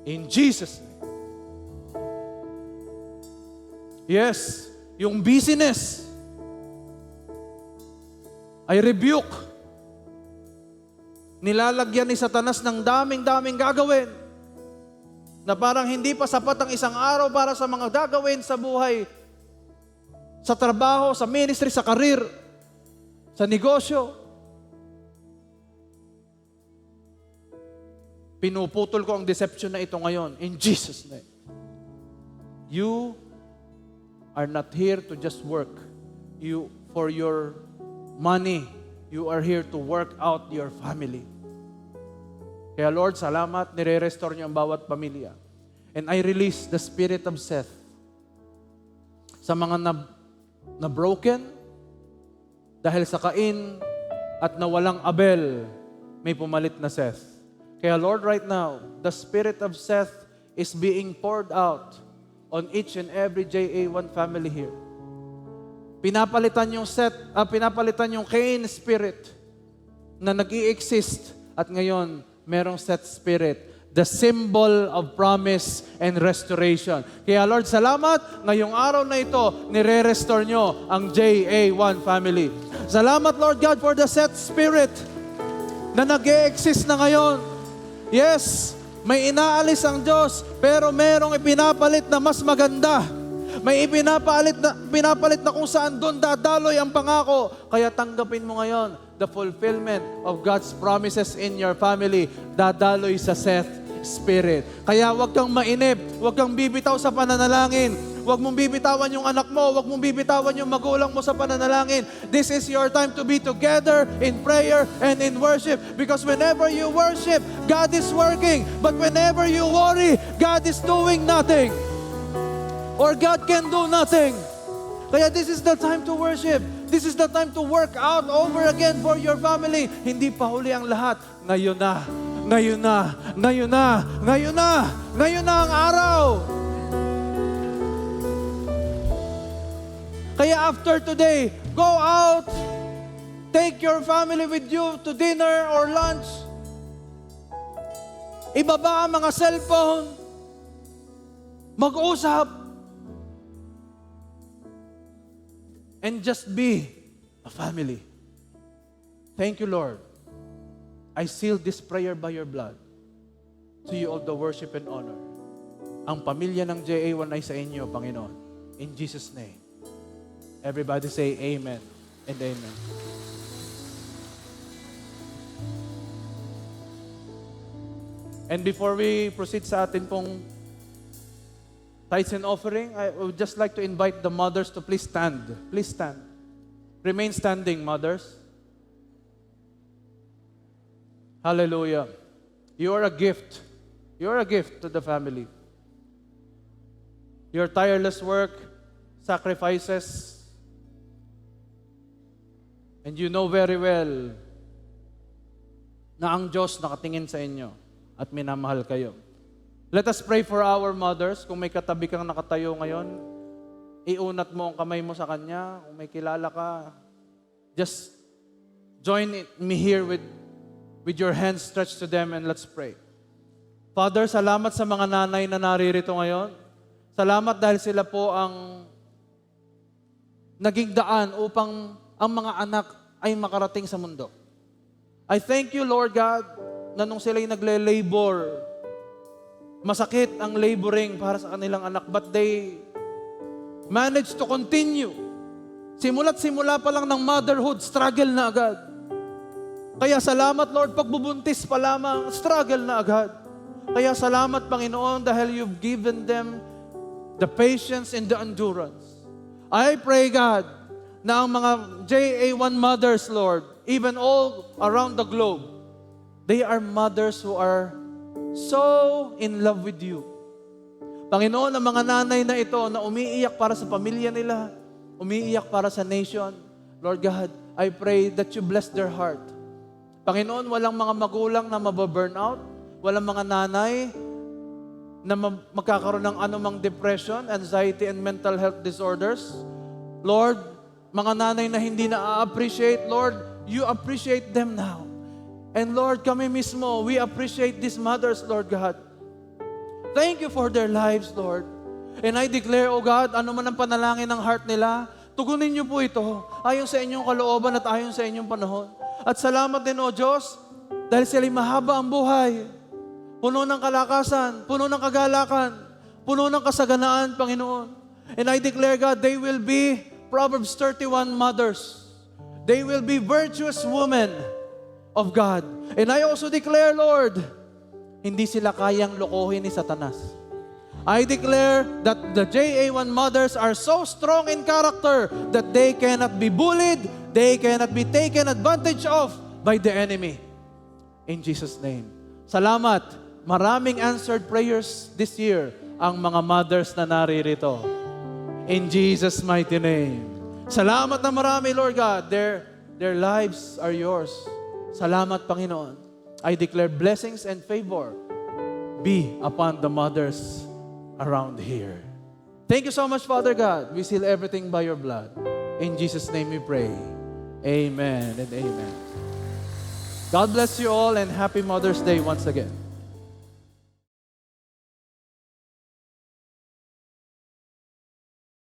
In Jesus' name. Yes, yung busyness, I rebuke. Nilalagyan ni Satanas ng daming-daming gagawin na parang hindi pa sapat ang isang araw para sa mga gagawin sa buhay, sa trabaho, sa ministry, sa karir, sa negosyo. Pinuputol ko ang deception na ito ngayon in Jesus' name. You are not here to just work. You for your money. You are here to work out your family. Kaya Lord, salamat, nire-restore niyo ang bawat pamilya. And I release the spirit of Seth sa mga na broken dahil sa Cain at nawalang Abel, may pumalit na Seth. Kaya Lord, right now, the spirit of Seth is being poured out on each and every JA1 family here. Pinapalitan yung pinapalitan yung Cain spirit na nag-i-exist at ngayon merong Seth spirit, the symbol of promise and restoration. Kaya Lord, salamat, ngayong araw na ito, nire-restore nyo ang JA1 family. Salamat Lord God for the Seth spirit na nag-i-exist na ngayon. Yes, may inaalis ang Diyos, pero merong ipinapalit na mas maganda. May pinapalit na kung saan doon dadaloy ang pangako. Kaya tanggapin mo ngayon the fulfillment of God's promises in your family. Dadaloy sa Seth Spirit. Kaya huwag kang mainip, huwag kang bibitaw sa pananalangin. Huwag mong bibitawan yung anak mo, huwag mong bibitawan yung magulang mo sa pananalangin. This is your time to be together in prayer and in worship. Because whenever you worship, God is working. But whenever you worry, God is doing nothing. Or God can do nothing. Kaya this is the time to worship. This is the time to work out over again for your family. Hindi pa huli ang lahat. Ngayon na. Ngayon na. Ngayon na. Ngayon na. Ngayon na ang araw. Kaya after today, go out. Take your family with you to dinner or lunch. Ibaba ang mga cellphone. Mag-usap. And just be a family. Thank you, Lord. I seal this prayer by your blood. To you all the worship and honor. Ang pamilya ng JA1 ay sa inyo, Panginoon. In Jesus' name. Everybody say amen and amen. And before we proceed sa atin pong tithes and offering, I would just like to invite the mothers to please stand. Please stand. Remain standing, mothers. Hallelujah. You are a gift. You are a gift to the family. Your tireless work, sacrifices, and you know very well na ang Diyos nakatingin sa inyo at minamahal kayo. Let us pray for our mothers. Kung may katabi kang nakatayo ngayon, iunat mo ang kamay mo sa kanya. Kung may kilala ka, just join me here with your hands stretched to them and let's pray. Father, salamat sa mga nanay na naririto ngayon. Salamat dahil sila po ang naging daan upang ang mga anak ay makarating sa mundo. I thank you, Lord God, na nung sila'y nagle-labor, masakit ang laboring para sa kanilang anak, but they managed to continue. Simula't simula pa lang ng motherhood, struggle na agad. Kaya salamat, Lord, pagbubuntis pa lamang, struggle na agad. Kaya salamat, Panginoon, dahil you've given them the patience and the endurance. I pray, God, na ang mga JA1 mothers, Lord, even all around the globe, they are mothers who are so in love with you. Panginoon, ang mga nanay na ito na umiiyak para sa pamilya nila, umiiyak para sa nation, Lord God, I pray that you bless their heart. Panginoon, walang mga magulang na mababurnout, walang mga nanay na magkakaroon ng anumang depression, anxiety, and mental health disorders. Lord, mga nanay na hindi na-appreciate, Lord, you appreciate them now. And Lord, kami mismo, we appreciate these mothers, Lord God. Thank you for their lives, Lord. And I declare, O God, ano man ang panalangin ng heart nila, tugunin niyo po ito ayon sa inyong kalooban at ayon sa inyong panahon. At salamat din, O Diyos, dahil sila'y mahaba ang buhay, puno ng kalakasan, puno ng kagalakan, puno ng kasaganaan, Panginoon. And I declare, God, they will be Proverbs 31 mothers. They will be virtuous women of God. And I also declare, Lord, hindi sila kayang lokohin ni Satanas. I declare that the JA1 mothers are so strong in character that they cannot be bullied, they cannot be taken advantage of by the enemy. In Jesus' name. Salamat. Maraming answered prayers this year ang mga mothers na naririto. In Jesus' mighty name. Salamat na marami, Lord God. Their lives are yours. Salamat, Panginoon. I declare blessings and favor be upon the mothers around here. Thank you so much, Father God. We seal everything by your blood. In Jesus' name we pray. Amen and amen. God bless you all and happy Mother's Day once again.